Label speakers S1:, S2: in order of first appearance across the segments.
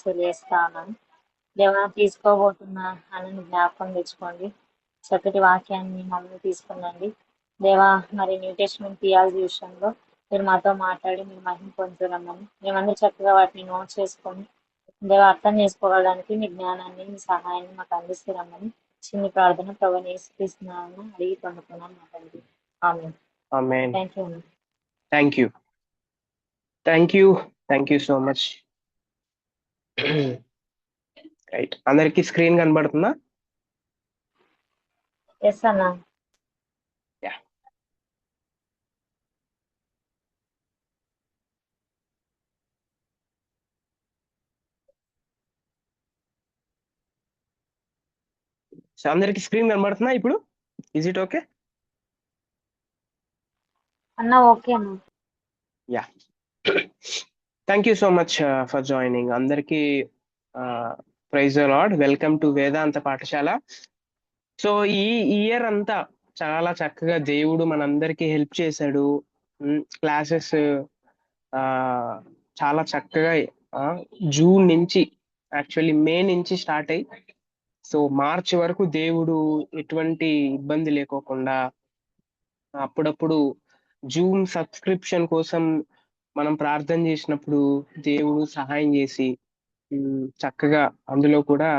S1: తెలియజేస్తా ఉన్నాను. దేవా తీసుకోబోతున్న అన్నని జ్ఞాపకం తెచ్చుకోండి. చక్కటి వాక్యాన్ని మమ్మల్ని తీసుకునండి. దేవా మరి న్యూ టెస్ట్మెంట్ థియాలజీ విషయంలో మీరు మాతో మాట్లాడి మీరు మహిమ పొందుతున్నామని మేమందరూ చక్కగా వాటిని నోట్ చేసుకొని దేవా అర్థం చేసుకోవడానికి మీ జ్ఞానాన్ని మీ సహాయాన్ని మాకు అందిస్తున్నామని చిన్ని ప్రార్థన ప్రభుని యేసుక్రీస్తునామమున అడిగి పొందుకున్నాను మా తండ్రి. ఆమేన్.
S2: ఆమేన్.
S1: Thank you.
S2: Thank you thank you thank you so much. Right, అందరికి స్క్రీన్ కనబడుతుందా?
S1: ఎస్ అన్నా.
S2: యా. సో అందరికి స్క్రీన్ కనబడుతుందా ఇప్పుడు? Is it okay?
S1: అన్నా ఓకే అన్నా.
S2: Yeah. Thank you so much for joining. అందరికి praise the lord. Welcome to Vedanta Pathashala. So ఈ ఇయర్ అంతా చాలా చక్కగా దేవుడు మనందరికీ హెల్ప్ చేశాడు. క్లాసెస్ చాలా చక్కగా జూన్ నుంచి, యాక్చువల్లీ మే నుంచి స్టార్ట్ అయ్యి సో మార్చ్ వరకు దేవుడు ఎటువంటి ఇబ్బంది లేకోకుండా అప్పుడప్పుడు జూమ్ సబ్స్క్రిప్షన్ కోసం మనం ప్రార్థన చేసినప్పుడు దేవుడు సహాయం చేసి చక్కగా అందులో కూడా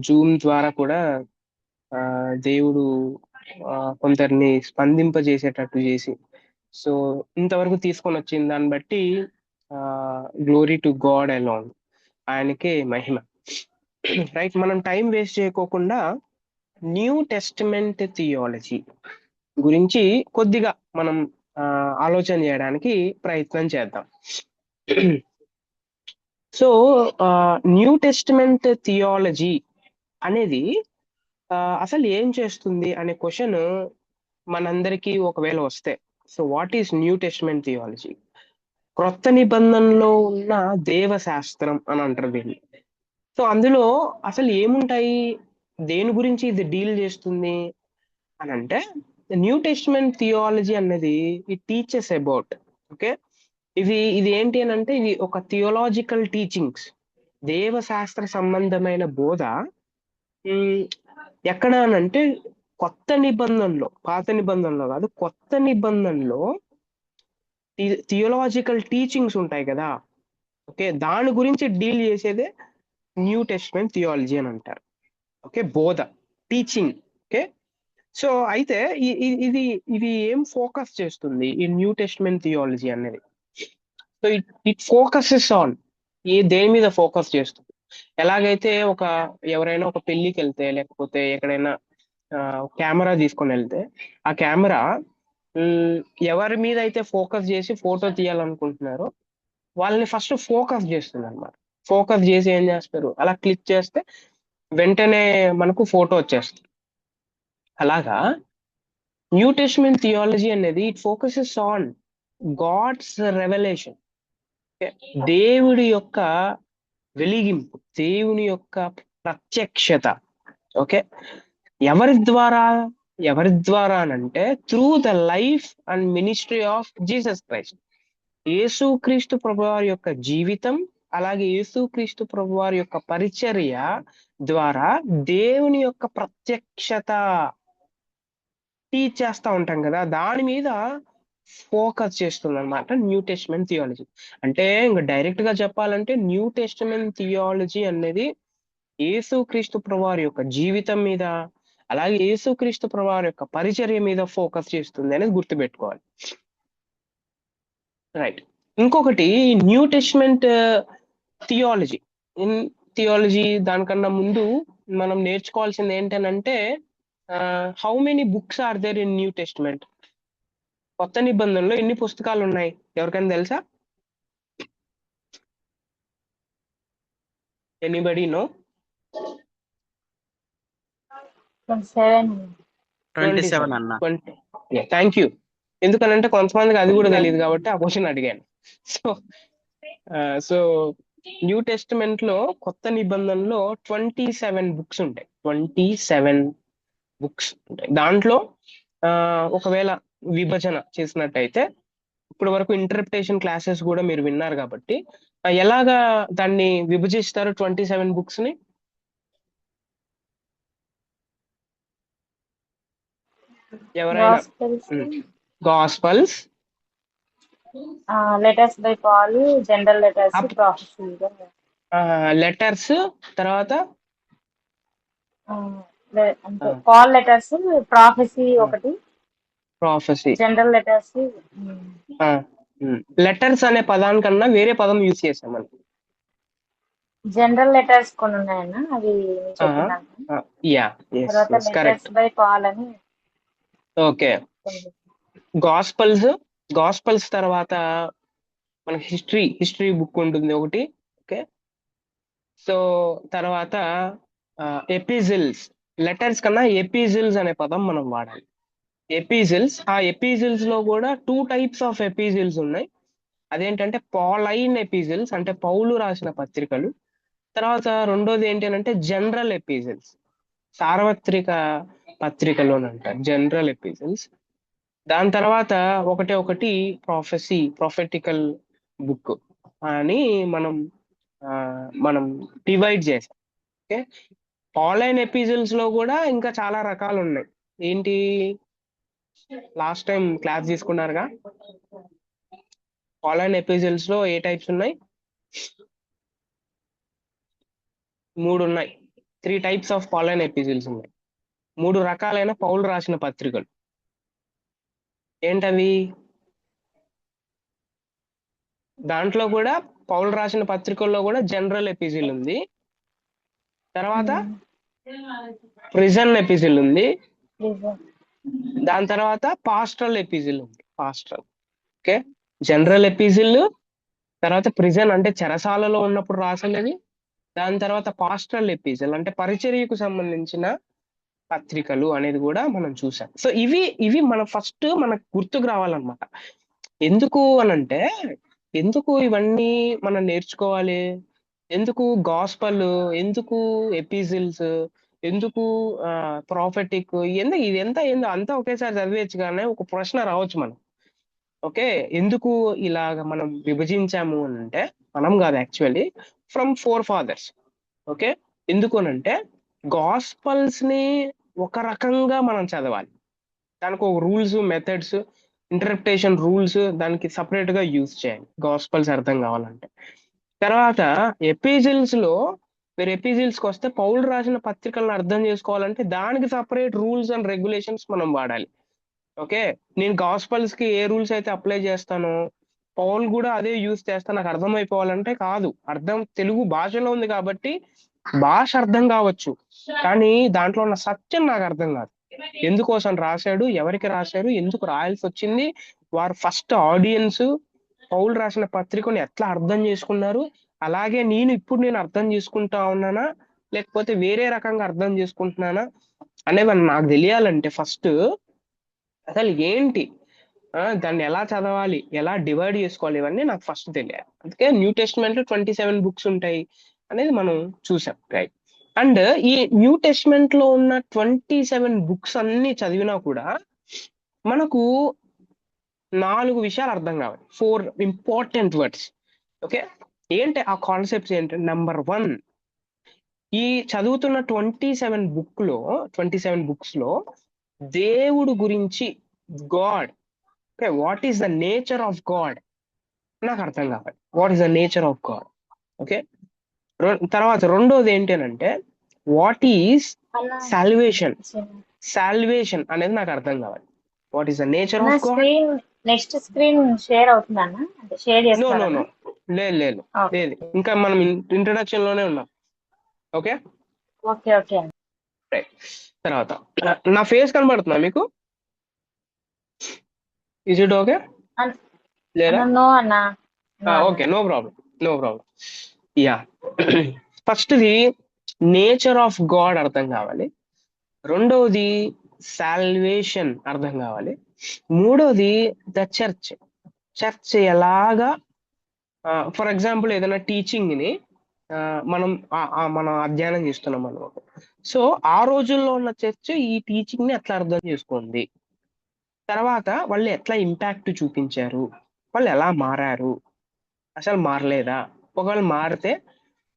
S2: జూమ్ ద్వారా కూడా దేవుడు కొందరిని స్పందింపజేసేటట్టు చేసి సో ఇంతవరకు తీసుకొని వచ్చిన దాన్ని బట్టి గ్లోరీ టు గాడ్ అలోన్, ఆయనకే మహిమ. రైట్, మనం టైం వేస్ట్ చేయకోకుండా న్యూ టెస్టిమెంట్ థియాలజీ గురించి కొద్దిగా మనం ఆలోచన చేయడానికి ప్రయత్నం చేద్దాం. సో న్యూ టెస్టిమెంట్ థియాలజీ అనేది అసలు ఏం చేస్తుంది అనే క్వశ్చన్ మనందరికీ ఒకవేళ వస్తే, so what is new testament theology? క్రొత్త నిబంధనలో ఉన్న దేవశాస్త్రం అని అంటారు దీన్ని. సో అందులో అసలు ఏముంటాయి, దేని గురించి ఇది డీల్ చేస్తుంది అని అంటే, న్యూ టెస్టిమెంట్ థియాలజీ అన్నది ఇట్ టీచెస్ అబౌట్, ఓకే, ఇది ఏంటి అని అంటే ఇది ఒక థియోలాజికల్ టీచింగ్స్, దేవశాస్త్ర సంబంధమైన బోధ. ఎక్కడ అనంటే కొత్త నిబంధనలో, పాత నిబంధనలో కాదు, కొత్త నిబంధనలో థియోలాజికల్ టీచింగ్స్ ఉంటాయి కదా, ఓకే, దాని గురించి డీల్ చేసేదే న్యూ టెస్టిమెంట్ థియాలజీ అని అంటారు. ఓకే, బోధ, టీచింగ్. ఓకే, సో అయితే ఇది ఇది ఏం ఫోకస్ చేస్తుంది ఈ న్యూ టెస్టిమెంట్ థియాలజీ అనేది? సో ఇట్ ఫోకసెస్ ఆన్, దేని మీద ఫోకస్ చేస్తుంది? ఎలాగైతే ఎవరైనా ఒక పెళ్లికి వెళ్తే లేకపోతే ఎక్కడైనా కెమెరా తీసుకొని వెళ్తే ఆ కెమెరా ఎవరి మీద అయితే ఫోకస్ చేసి ఫోటో తీయాలనుకుంటున్నారో వాళ్ళని ఫస్ట్ ఫోకస్ చేస్తుంది అనమాట. ఫోకస్ చేసి ఏం చేస్తారు, అలా క్లిక్ చేస్తే వెంటనే మనకు ఫోటో వచ్చేస్తుంది. అలాగా న్యూ టెస్టిమెంట్ థియాలజీ అనేది it focuses on God's revelation, దేవుడి యొక్క వెలిగింపు, దేవుని యొక్క ప్రత్యక్షత. ఓకే, ఎవరి ద్వారా అంటే through the life and ministry of Jesus Christ. యేసుక్రీస్తు ప్రభువారి యొక్క జీవితం అలాగే యేసుక్రీస్తు ప్రభువారి యొక్క పరిచర్య ద్వారా దేవుని యొక్క ప్రత్యక్షత టీచ్ చేస్తూ ఉంటాం కదా, దాని మీద ఫోకస్ చేస్తుంది అనమాట న్యూ టెస్టిమెంట్ థియాలజీ. అంటే ఇంకా డైరెక్ట్ గా చెప్పాలంటే న్యూ టెస్టిమెంట్ థియాలజీ అనేది యేసుక్రీస్తు ప్రభువారి యొక్క జీవితం మీద అలాగే యేసుక్రీస్తు ప్రభువారి యొక్క పరిచర్య మీద ఫోకస్ చేస్తుంది అనేది గుర్తుపెట్టుకోవాలి. రైట్, ఇంకొకటి న్యూ టెస్టిమెంట్ థియాలజీ దానికన్నా ముందు మనం నేర్చుకోవాల్సింది ఏంటనంటే how many books are there in new testament? కొత్త నిబంధనలో ఎన్ని పుస్తకాలు ఉన్నాయి ఎవరికైనా తెలుసా? Anybody know?
S1: 27
S3: అన్న.
S2: Thank you. ఎందుకనంటే కొంతమందికి అది కూడా తెలియదు కాబట్టి ఆ క్వశ్చన్ అడిగాను. సో న్యూ టెస్టిమెంట్ లో కొత్త నిబంధనలో 27 బుక్స్ ఉంటాయి. 27 బుక్స్ ఉంటాయి. దాంట్లో ఒకవేళ విభజన చేసినట్టయితే, ఇప్పటి వరకు ఇంటర్ప్రిటేషన్ క్లాసెస్ కూడా మీరు విన్నారు కాబట్టి ఎలాగా దాన్ని విభజిస్తారు 27 బుక్స్ ని? ఎవరైనా?
S1: Gospels,
S2: gospels,
S1: letters by Paul, general letters, prophecy.
S2: Letters, తర్వాత
S1: అంటే పాల్ లెటర్స్, ప్రాఫెసీ ఒకటి,
S2: ప్రాఫెసీ.
S1: General letters.
S2: లెటర్స్ అనే పదానికన్నా వేరే పదం యూజ్ చేసాం మనం.
S1: జనరల్ లెటర్స్ కొన్ని ఉన్నాయన్న, అవి నేను చెప్పినాను.
S2: యా,
S1: తర్వాత లెటర్స్
S2: కరెక్ట్.
S1: బై పాల్ అని
S2: ఓకే.
S1: కొన్ని.
S2: గాస్పల్స్ తర్వాత మన హిస్టరీ బుక్ ఉంటుంది ఒకటి. ఓకే. సో తర్వాత ఎపిజిల్స్. లెటర్స్ కన్నా ఎపిజిల్స్ అనే పదం మనం వాడాలి. ఎపిజిల్స్ లో కూడా 2 టైప్స్ ఆఫ్ ఎపిజిల్స్ ఉన్నాయి. అదేంటంటే పాలైన్ ఎపిజిల్స్, అంటే పౌలు రాసిన పత్రికలు. తర్వాత రెండోది ఏంటి అంటే జనరల్ ఎపిజిల్స్, సార్వత్రిక పత్రికలు అని అంటారు, జనరల్ ఎపిజిల్స్. దాని తర్వాత ఒకటి ప్రొఫెటికల్ బుక్ అని మనం మనం డివైడ్ చేసాం. ఓకే. ఆన్లైన్ ఎపిజిల్స్ లో కూడా ఇంకా చాలా రకాలు ఉన్నాయి. ఏంటి, లాస్ట్ టైం క్లాస్ తీసుకున్నారుగా, ఆన్లైన్ ఎపిజిల్స్ లో ఏ టైప్స్ ఉన్నాయి? 3 ఉన్నాయి. 3 టైప్స్ ఆఫ్ ఆన్లైన్ ఎపిజిల్స్ ఉన్నాయి. 3 రకాలైన పౌలు రాసిన పత్రికలు. ఏంటవి? దాంట్లో కూడా పౌలు రాసిన పత్రికల్లో కూడా జనరల్ ఎపిజిల్ ఉంది, తర్వాత ప్రిజన్ ఎపిజిల్ ఉంది, దాని తర్వాత పాస్టరల్ ఎపిజిల్ ఉంది. ఓకే. జనరల్ ఎపిజిల్, తర్వాత ప్రిజన్ అంటే చెరసాలలో ఉన్నప్పుడు రాసినది, దాని తర్వాత పాస్టరల్ ఎపిజిల్ అంటే పరిచర్యకు సంబంధించిన పత్రికలు అనేది కూడా మనం చూసాం. సో ఇవి మన ఫస్ట్ మనకు గుర్తుకు రావాలన్నమాట. ఎందుకు అనంటే, ఎందుకు ఇవన్నీ మనం నేర్చుకోవాలి? ఎందుకు గాస్పల్, ఎందుకు ఎపిజిల్స్, ఎందుకు ప్రాఫెటిక్, ఇదంతా అంతా ఒకేసారి చదివేయచ్చు కానీ ఒక ప్రశ్న రావచ్చు మనం. ఓకే. ఎందుకు ఇలాగ మనం విభజించాము అని అంటే, మనం కాదు యాక్చువల్లీ, ఫ్రమ్ 4 fathers. ఓకే. ఎందుకు అనంటే గాస్పల్స్ ని ఒక రకంగా మనం చదవాలి, దానికి ఒక రూల్స్, మెథడ్స్, ఇంటర్ప్రిటేషన్ రూల్స్ దానికి సపరేట్ గా యూజ్ చేయాలి గాస్పల్స్ అర్థం కావాలంటే. తర్వాత ఎపిజిల్స్ లో, మీరు ఎపిజిల్స్ కి వస్తే పౌలు రాసిన పత్రికలను అర్థం చేసుకోవాలంటే దానికి సపరేట్ రూల్స్ అండ్ రెగ్యులేషన్స్ మనం వాడాలి. ఓకే. నేను గాస్పల్స్ కి ఏ రూల్స్ అయితే అప్లై చేస్తానో పౌల్ కూడా అదే యూజ్ చేస్తా, నాకు అర్థమైపోవాలంటే కాదు. తెలుగు భాషలో ఉంది కాబట్టి భాష అర్థం కావచ్చు, కానీ దాంట్లో ఉన్న సత్యం నాకు అర్థం కాదు. ఎందుకోసం రాశాడు, ఎవరికి రాశారు, ఎందుకు రాయాల్సి వచ్చింది, వారు ఫస్ట్ ఆడియన్స్ పౌలు రాసిన పత్రికను ఎట్లా అర్థం చేసుకున్నారు, అలాగే నేను అర్థం చేసుకుంటా ఉన్నానా లేకపోతే వేరే రకంగా అర్థం చేసుకుంటున్నానా అనేవి నాకు తెలియాలంటే ఫస్ట్ అసలు ఏంటి, దాన్ని ఎలా చదవాలి, ఎలా డివైడ్ చేసుకోవాలి, ఇవన్నీ నాకు ఫస్ట్ తెలియాలి. అందుకే న్యూ టెస్ట్మెంట్ లో 27 బుక్స్ ఉంటాయి అనేది మనం చూసాం, రైట్. అండ్ ఈ న్యూ టెస్ట్మెంట్ లో ఉన్న 27 బుక్స్ అన్ని చదివినా కూడా మనకు 4 విషయాలు అర్థం కావాలి, 4 ఇంపార్టెంట్ వర్డ్స్. ఓకే. ఏంటి ఆ కాన్సెప్ట్స్ ఏంటి? నెంబర్ 1, ఈ చదువుతున్న 27 బుక్స్ లో దేవుడు గురించి, God, okay, what is the nature of God నాకు అర్థం కావాలి. What is the nature of God. Okay. తర్వాత రెండోది ఏంటి అని అంటే, వాట్ ఈస్ సాల్వేషన్ అనేది నాకు అర్థం కావాలి. What is the nature of god.
S1: Next screen share అవుతుందన్న, అంటే షేర్
S2: నో
S1: చేస్తారన్న?
S2: లేదు, ఇంకా మనం ఇంట్రడక్షన్ లోనే ఉన్నాం. ఓకే.
S1: ఓకే.
S2: రైట్. తర్వాత నా ఫేస్ కనబడుతుందా మీకు? ఇజ్ ఇట్ ఓకే లేదా?
S1: నో అన్న.
S2: Okay, no problem. యా. ఫస్ట్ది నేచర్ ఆఫ్ గాడ్ అర్థం కావాలి, రెండవది సాల్వేషన్ అర్థం కావాలి, మూడోది ద చర్చ్ ఎలాగా, ఫర్ ఎగ్జాంపుల్ ఏదైనా టీచింగ్ ని మనం అధ్యయనం చేస్తున్నాం అనమాట. సో ఆ రోజుల్లో ఉన్న చర్చ్ ఈ టీచింగ్ ని ఎట్లా అర్థం చేసుకుంది, తర్వాత వాళ్ళు ఎట్లా ఇంపాక్ట్ చూపించారు, వాళ్ళు ఎలా మారారు, అసలు మారలేదా, ఒకవేళ మారితే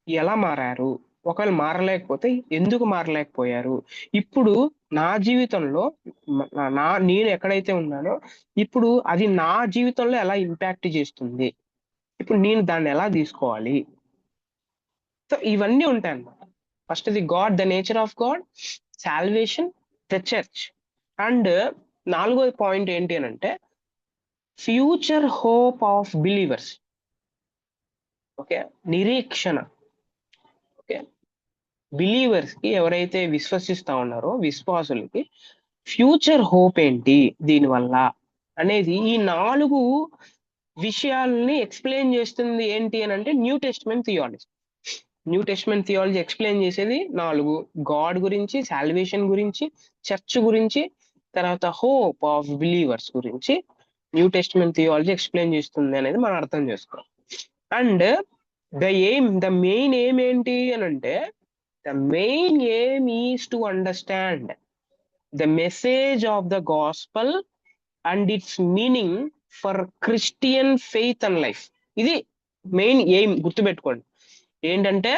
S2: ఎలా మారారు, ఒకవేళ మారలేకపోతే ఎందుకు మారలేకపోయారు, ఇప్పుడు నా జీవితంలో నేను ఎక్కడైతే ఉన్నానో ఇప్పుడు అది నా జీవితంలో ఎలా ఇంపాక్ట్ చేస్తుంది, ఇప్పుడు నేను దాన్ని ఎలా తీసుకోవాలి. సో ఇవన్నీ ఉంటాయి అన్నమాట. First the God, the nature of God, salvation, the church. And నాలుగోది పాయింట్ ఏంటి అని అంటే future hope of believers. Okay, నిరీక్షణ. ఓకే, బిలీవర్స్ కి, ఎవరైతే విశ్వసిస్తా ఉన్నారో విశ్వాసులకి ఫ్యూచర్ హోప్ ఏంటి దీనివల్ల అనేది, ఈ 4 విషయాల్ని ఎక్స్ప్లెయిన్ చేస్తుంది ఏంటి అని అంటే new Testament theology. New Testament theology explain చేసేది 4: గాడ్ గురించి, సాల్వేషన్ గురించి, చర్చ్ గురించి, తర్వాత హోప్ ఆఫ్ బిలీవర్స్ గురించి న్యూ టెస్ట్మెంట్ థియాలజీ ఎక్స్ప్లెయిన్ చేస్తుంది అనేది మనం అర్థం చేసుకోవాలి. అండ్ ద మెయిన్ ఎయిమ్ ఏంటి అని అంటే the main aim is to understand the message of the gospel and it's meaning for Christian faith and life. ఇది మెయిన్ ఎయిమ్, గుర్తుపెట్టుకోండి. ఏంటంటే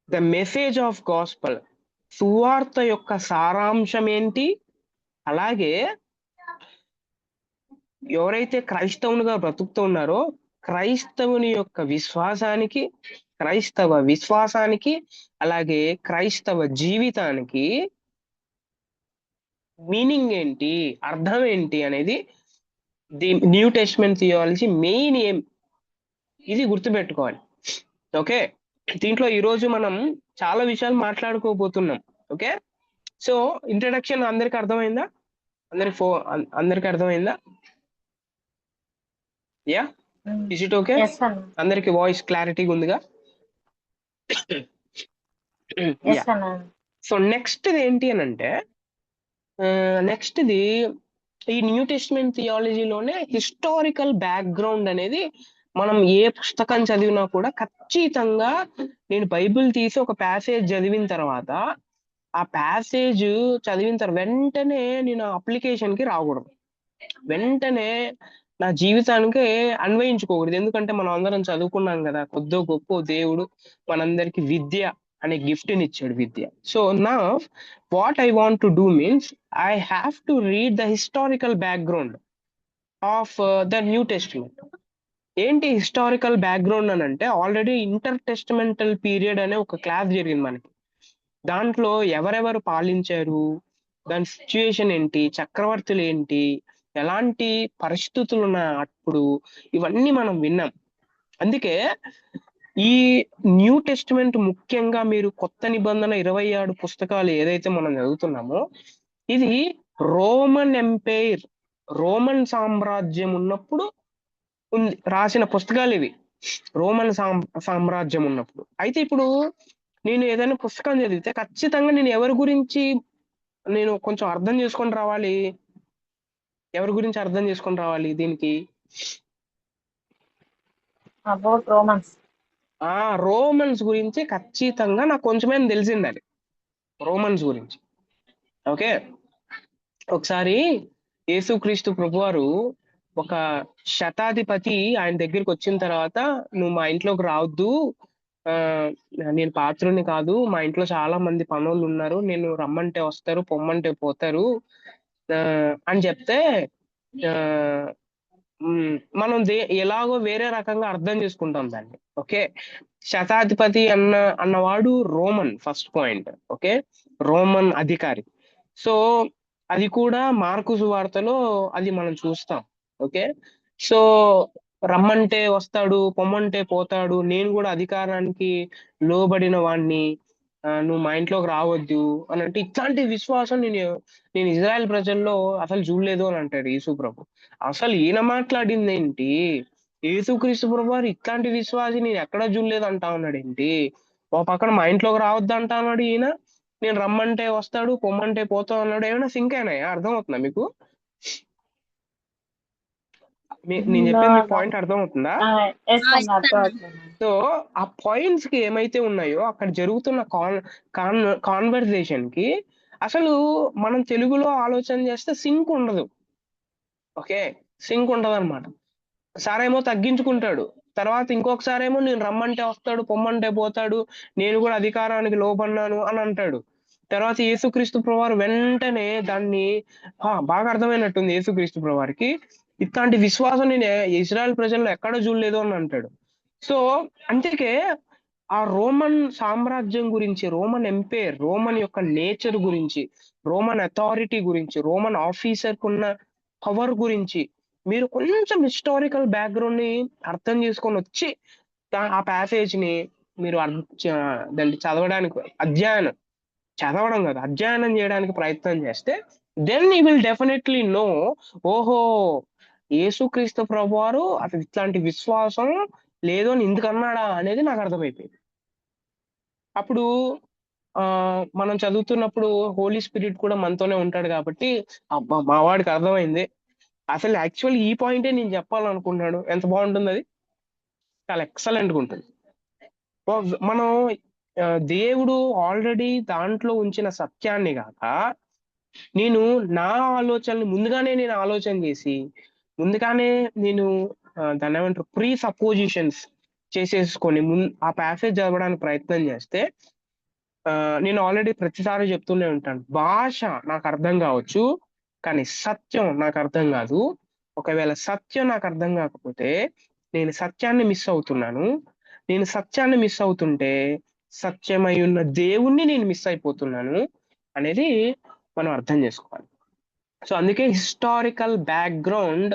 S2: ద మెసేజ్ ఆఫ్ గాస్పల్, సువార్త యొక్క సారాంశం ఏంటి, అలాగే ఎవరైతే క్రైస్తవునిగా బ్రతుకుతూ ఉన్నారో క్రైస్తవుని యొక్క క్రైస్తవ విశ్వాసానికి అలాగే క్రైస్తవ జీవితానికి మీనింగ్ ఏంటి, అర్థం ఏంటి అనేది the new Testament theology main aim. ఇది గుర్తుపెట్టుకోవాలి. ఓకే, దీంట్లో ఈరోజు మనం చాలా విషయాలు మాట్లాడుకోబోతున్నాం. ఓకే, సో ఇంట్రడక్షన్ అందరికి అర్థమైందా? అందరికి అర్థమైందా? Yeah, is it okay?
S1: Yes అన్న.
S2: అందరికి వాయిస్ క్లారిటీగా ఉందిగా? యా.
S1: ఎస్ అన్న.
S2: సో నెక్స్ట్ ఏంటి అని అంటే నెక్స్ట్ది ఈ న్యూ టెస్ట్మెంట్ థియాలజీలోనే హిస్టారికల్ బ్యాక్గ్రౌండ్ అనేది మనం ఏ పుస్తకం చదివినా కూడా ఖచ్చితంగా, నేను బైబిల్ తీసి ఒక ప్యాసేజ్ చదివిన తర్వాత ఆ ప్యాసేజ్ చదివిన తర్వాత వెంటనే నేను అప్లికేషన్ కి రాకూడదు, వెంటనే నా జీవితానికి అన్వయించుకోకూడదు. ఎందుకంటే మనం అందరం చదువుకున్నాం కదా, కొద్దో గొప్ప దేవుడు మనందరికి విద్య అనే గిఫ్ట్ని ఇచ్చాడు, విద్య. సో నా what I want to do means I have to read the historical background of the new testament. ఏంటి హిస్టారికల్ బ్యాక్గ్రౌండ్ అని అంటే, ఆల్రెడీ ఇంటర్ టెస్టిమెంటల్ పీరియడ్ అనే ఒక క్లాస్ జరిగింది మనకి. దాంట్లో ఎవరెవరు పాలించారు, దాని సిచ్యుయేషన్ ఏంటి, చక్రవర్తులు ఏంటి, ఎలాంటి పరిస్థితులు ఉన్నాయి అప్పుడు, ఇవన్నీ మనం విన్నాం. అందుకే ఈ న్యూ టెస్టిమెంట్ ముఖ్యంగా మీరు కొత్త నిబంధన 26 పుస్తకాలు ఏదైతే మనం చదువుతున్నామో ఇది రోమన్ ఎంపైర్, రోమన్ సామ్రాజ్యం ఉన్నప్పుడు రాసిన పుస్తకాలు ఇవి, రోమన్ సామ్రాజ్యం ఉన్నప్పుడు. అయితే ఇప్పుడు నేను ఏదైనా పుస్తకం చదివితే ఖచ్చితంగా నేను ఎవరి గురించి నేను కొంచెం అర్థం చేసుకొని రావాలి, ఎవరి గురించి అర్థం చేసుకొని రావాలి దీనికి?
S1: About Romans.
S2: రోమన్స్ గురించి ఖచ్చితంగా నాకు కొంచెమైనా తెలిసిండాలి, రోమన్స్ గురించి. ఓకే, ఒకసారి యేసుక్రీస్తు ప్రభువారు ఒక శతాధిపతి ఆయన దగ్గరికి వచ్చిన తర్వాత, నువ్వు మా ఇంట్లోకి రావద్దు, ఆ నేను పాత్రుని కాదు, మా ఇంట్లో చాలా మంది పనులు ఉన్నారు, నేను రమ్మంటే వస్తారు, పొమ్మంటే పోతారు అని చెప్తే ఆ మనం ఎలాగో వేరే రకంగా అర్థం చేసుకుంటాం దాన్ని. ఓకే, శతాధిపతి అన్నవాడు Roman, first point. Okay, Roman అధికారి. సో అది కూడా మార్కు సువార్తలో అది మనం చూస్తాం. ఓకే, సో రమ్మంటే వస్తాడు, పొమ్మంటే పోతాడు, నేను కూడా అధికారానికి లోబడిన వాడిని, నువ్వు మా ఇంట్లోకి రావద్దు అని అంటే, ఇట్లాంటి విశ్వాసం నేను ఇజ్రాయెల్ ప్రజల్లో అసలు చూడలేదు అని అంటాడు యేసు ప్రభు. అసలు ఈయన మాట్లాడింది ఏంటి, యేసుక్రీస్తు ప్రభు వారు ఇట్లాంటి విశ్వాసి నేను ఎక్కడా చూడలేదు అంటా ఉన్నాడు ఏంటి, ఒక పక్కన మా ఇంట్లోకి రావద్దు అంటా ఉన్నాడు ఈయన, నేను రమ్మంటే వస్తాడు, పొమ్మంటే పోతా అన్నాడు. ఏమైనా సింక్ అయినాయా? అర్థం అవుతుందా మీకు? నేను చెప్పేది మీ పాయింట్ అర్థం అవుతుందా?
S1: ఎస్ అన్న, అర్థమవుతుంది.
S2: సో ఆ పాయింట్స్ కి ఏమైతే ఉన్నాయో అక్కడ జరుగుతున్న కాన్వర్సేషన్ కి అసలు మనం తెలుగులో ఆలోచన చేస్తే సింక్ ఉండదు. ఓకే, సింక్ ఉండదు అనమాట. సారేమో తగ్గించుకుంటాడు. తర్వాత ఇంకొకసారేమో నేను రమ్మంటే వస్తాడు, పొమ్మంటే పోతాడు, నేను కూడా అధికారానికి లోబడినాను అని అంటాడు. తర్వాత యేసుక్రీస్తు ప్రభువారు వెంటనే దాన్ని బాగా అర్థమైనట్టుంది యేసుక్రీస్తు ప్రభువారికి. ఇట్లాంటి విశ్వాసం నేను ఇజ్రాయెల్ ప్రజల్లో ఎక్కడ చూడలేదు అని అంటాడు. సో అందుకే ఆ రోమన్ సామ్రాజ్యం గురించి, రోమన్ ఎంపైర్, రోమన్ యొక్క నేచర్ గురించి, రోమన్ అథారిటీ గురించి, రోమన్ ఆఫీసర్ కున్న పవర్ గురించి మీరు కొంచెం హిస్టారికల్ బ్యాక్గ్రౌండ్ ని అర్థం చేసుకొని వచ్చి ఆ ప్యాసేజ్ ని మీరు దాన్ని చదవడానికి చదవడం కాదు, అధ్యయనం చేయడానికి ప్రయత్నం చేస్తే then you will definitely know, ఓహో యేసుక్రీస్తు ప్రభువారు అసలు ఇట్లాంటి విశ్వాసం లేదు అని ఎందుకన్నాడా అనేది నాకు అర్థమైపోయింది. అప్పుడు ఆ మనం చదువుతున్నప్పుడు హోలీ స్పిరిట్ కూడా మనతోనే ఉంటాడు కాబట్టి అబ్బా మా వాడికి అర్థమైంది, అసలు యాక్చువల్ ఈ పాయింటే నేను చెప్పాలనుకున్నాడు. ఎంత బాగుంటుంది అది, చాలా ఎక్సలెంట్ గా ఉంటుంది. మనం దేవుడు ఆల్రెడీ దాంట్లో ఉంచిన సత్యాన్ని కాక నేను నా ఆలోచనలు ముందుగానే నేను ఆలోచన చేసి ముందుగానే నేను దాన్ని ఏమంటారు ప్రీ సపోజిషన్స్ చేసేసుకొని ఆ ప్యాసేజ్ చదవడానికి ప్రయత్నం చేస్తే నేను ఆల్రెడీ ప్రతిసారి చెప్తూనే ఉంటాను, భాష నాకు అర్థం కావచ్చు కానీ సత్యం నాకు అర్థం కాదు. ఒకవేళ సత్యం నాకు అర్థం కాకపోతే నేను సత్యాన్ని మిస్ అవుతున్నాను. నేను సత్యాన్ని మిస్ అవుతుంటే సత్యమై ఉన్న దేవుణ్ణి నేను మిస్ అయిపోతున్నాను అనేది మనం అర్థం చేసుకోవాలి. సో అందుకే historical background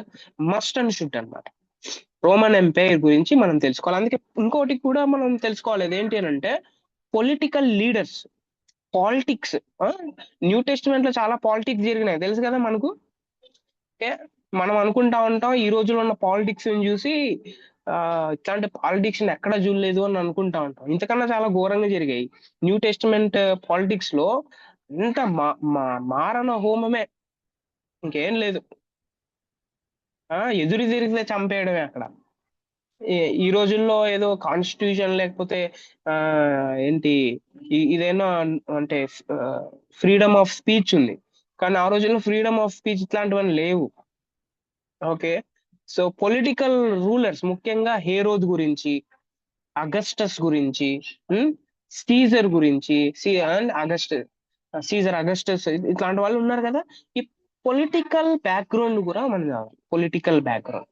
S2: must and should అన్నమాట. రోమన్ ఎంపైర్ గురించి మనం తెలుసుకోవాలి. అందుకే ఇంకోటి కూడా మనం తెలుసుకోవాలి, ఏంటి అని అంటే political leaders, politics. New testament లో చాలా పాలిటిక్స్ జరిగినాయి తెలుసు కదా మనకు. ఓకే, మనం అనుకుంటా ఉంటాం ఈ రోజుల్లో ఉన్న పాలిటిక్స్ చూసి ఇట్లాంటి పాలిటిక్స్ ఎక్కడ చూడలేదు అని అనుకుంటా ఉంటాం. ఇంతకన్నా చాలా ఘోరంగా జరిగాయి న్యూ టెస్టిమెంట్ పాలిటిక్స్ లో. ఇంత మారణ హోమమే, ఇంకేం లేదు. ఎదురు తిరిగితే చంపేయడమే అక్కడ. ఈ రోజుల్లో ఏదో కాన్స్టిట్యూషన్ లేకపోతే ఆ ఏంటి ఇదేనో అంటే ఫ్రీడమ్ ఆఫ్ స్పీచ్ ఉంది, కానీ ఆ రోజుల్లో ఫ్రీడమ్ ఆఫ్ స్పీచ్ ఇట్లాంటివన్నీ లేవు. ఓకే, సో పొలిటికల్ రూలర్స్ ముఖ్యంగా హేరోద్ గురించి, అగస్టస్ గురించి, సీజర్ గురించి, సీజర్ అగస్టస్ ఇట్లాంటి వాళ్ళు ఉన్నారు కదా. ఈ పొలిటికల్ బ్యాక్గ్రౌండ్ కూడా మనకి కావాలి. పొలిటికల్ బ్యాక్గ్రౌండ్,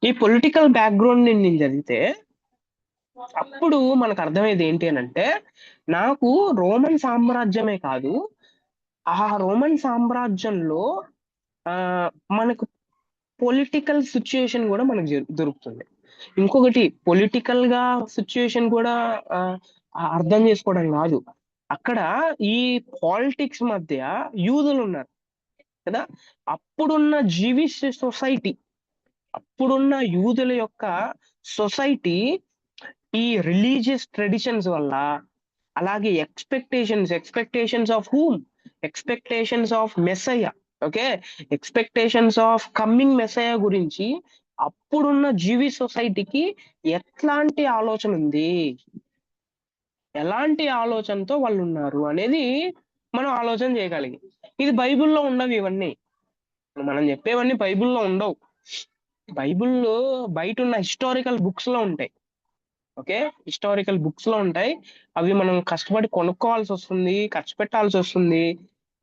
S2: ఈ పొలిటికల్ బ్యాక్గ్రౌండ్ నేను చదివితే అప్పుడు మనకు అర్థమయ్యేది ఏంటి అని అంటే నాకు రోమన్ సామ్రాజ్యమే కాదు, ఆ రోమన్ సామ్రాజ్యంలో ఆ మనకు పొలిటికల్ సిచ్యుయేషన్ కూడా మనకు దొరుకుతుంది. ఇంకొకటి పొలిటికల్ గా సిచ్యుయేషన్ కూడా అర్థం చేసుకోవడం కాదు, అక్కడ ఈ పాలిటిక్స్ మధ్య యూదులు ఉన్నారు కదా. అప్పుడున్న జీవిష్ సొసైటీ, అప్పుడున్న యూదుల యొక్క సొసైటీ ఈ రిలీజియస్ ట్రెడిషన్స్ వల్ల, అలాగే expectations of whom, expectations of Messiah, okay, expectations of coming Messiah గురించి అప్పుడున్న జీవి సొసైటీకి ఎట్లాంటి ఆలోచన ఉంది, ఎలాంటి ఆలోచనతో వాళ్ళు ఉన్నారు అనేది మనం ఆలోచన చేయగలిగి. ఇది బైబిల్లో ఉండవు ఇవన్నీ, మనం చెప్పేవన్నీ బైబిల్లో ఉండవు. బైబిల్లో బయట ఉన్న హిస్టారికల్ బుక్స్ లో ఉంటాయి. ఓకే, హిస్టారికల్ బుక్స్ లో ఉంటాయి, అవి మనం కష్టపడి కొనుక్కోవాల్సి వస్తుంది, ఖర్చు పెట్టాల్సి వస్తుంది,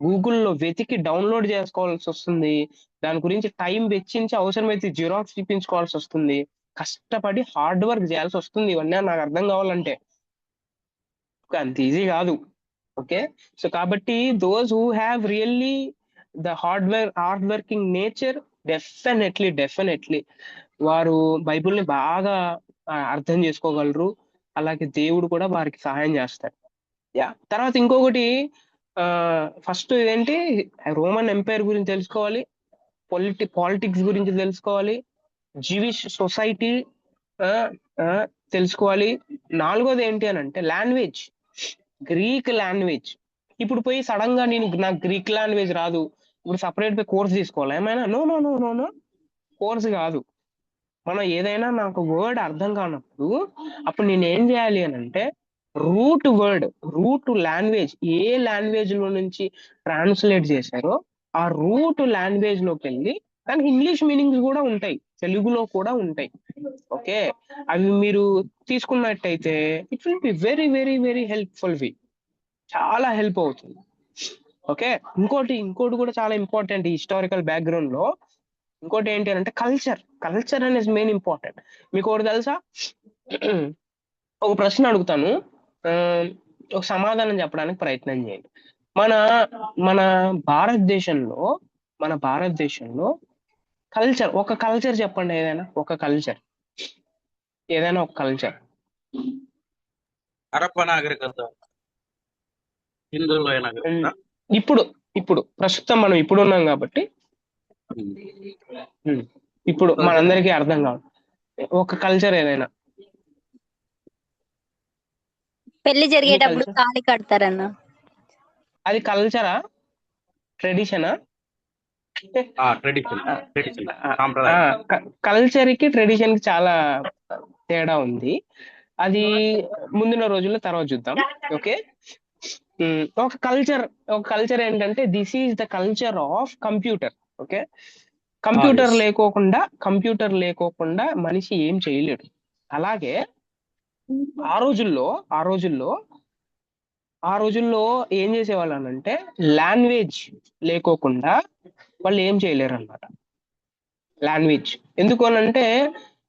S2: గూగుల్లో వెతికి డౌన్లోడ్ చేసుకోవాల్సి వస్తుంది, దాని గురించి టైం వెచ్చించి అవసరమైతే జిరాక్స్ చూపించుకోవాల్సి వస్తుంది, కష్టపడి హార్డ్ వర్క్ చేయాల్సి వస్తుంది. ఇవన్నీ నాకు అర్థం కావాలంటే అంత ఈజీ కాదు. ఓకే, సో కాబట్టి those who have really the hard working nature definitely వారు బైబిల్ని బాగా అర్థం చేసుకోగలరు. అలాగే దేవుడు కూడా వారికి సహాయం చేస్తాడు. తర్వాత ఇంకొకటి, ఫస్ట్ ఏంటి, రోమన్ ఎంపైర్ గురించి తెలుసుకోవాలి, పాలిటిక్స్ గురించి తెలుసుకోవాలి, జీవిష్ సొసైటీ తెలుసుకోవాలి. నాలుగోది ఏంటి అని అంటే లాంగ్వేజ్, గ్రీక్ లాంగ్వేజ్. ఇప్పుడు పోయి సడన్ గా నాకు గ్రీక్ లాంగ్వేజ్ రాదు, ఇప్పుడు సపరేట్ పోయి కోర్స్ తీసుకోవాలి ఏమైనా? No no no no no, course కాదు. మనం ఏదైనా నాకు వర్డ్ అర్థం కానప్పుడు అప్పుడు నేను ఏం చేయాలి అని అంటే రూట్ లాంగ్వేజ్, ఏ లాంగ్వేజ్ లో నుంచి ట్రాన్స్లేట్ చేశారో ఆ రూట్ లాంగ్వేజ్ లోకి వెళ్ళి, దానికి ఇంగ్లీష్ మీనింగ్స్ కూడా ఉంటాయి. తెలుగులో కూడా ఉంటాయి. ఓకే, అవి మీరు తీసుకున్నట్టయితే it will be very very very helpful. చాలా హెల్ప్ అవుతుంది. ఓకే, ఇంకోటి కూడా చాలా ఇంపార్టెంట్ ఈ హిస్టారికల్ బ్యాక్గ్రౌండ్ లో. ఇంకోటి ఏంటి అంటే కల్చర్ అనేది మెయిన్ ఇంపార్టెంట్. మీకు ఒకటి తెలుసా? ఒక ప్రశ్న అడుగుతాను, ఆ, ఒక సమాధానం చెప్పడానికి ప్రయత్నం చేయండి. మన మన భారతదేశంలో మన భారతదేశంలో ఒక కల్చర్ చెప్పండి, ఏదైనా ఒక కల్చర్.
S3: హరప్ప నాగరికత, హిందువుల నాగరికత.
S2: ఇప్పుడు ఇప్పుడు ప్రస్తుతం మనం ఇప్పుడు ఉన్నాం కాబట్టి ఇప్పుడు మనందరికీ అర్థం కావాలి ఒక కల్చర్ ఏదైనా.
S4: పెళ్లి జరిగేటప్పుడు తాళి కడతారన్న.
S2: అది కల్చరా, ట్రెడిషనా? కల్చర్ కి ట్రెడిషన్ కి చాలా తేడా ఉంది. అది ముందున్న రోజుల్లో తర్వాత చూద్దాం. ఓకే, ఒక కల్చర్ ఏంటంటే this is the culture of computer. Okay, computer లేకోకుండా మనిషి ఏం చేయలేడు. అలాగే ఆ రోజుల్లో ఏం చేసేవాళ్ళు అంటే లాంగ్వేజ్ లేకోకుండా వాళ్ళు ఏం చేయలేరు అన్నమాట. లాంగ్వేజ్ ఎందుకు అనంటే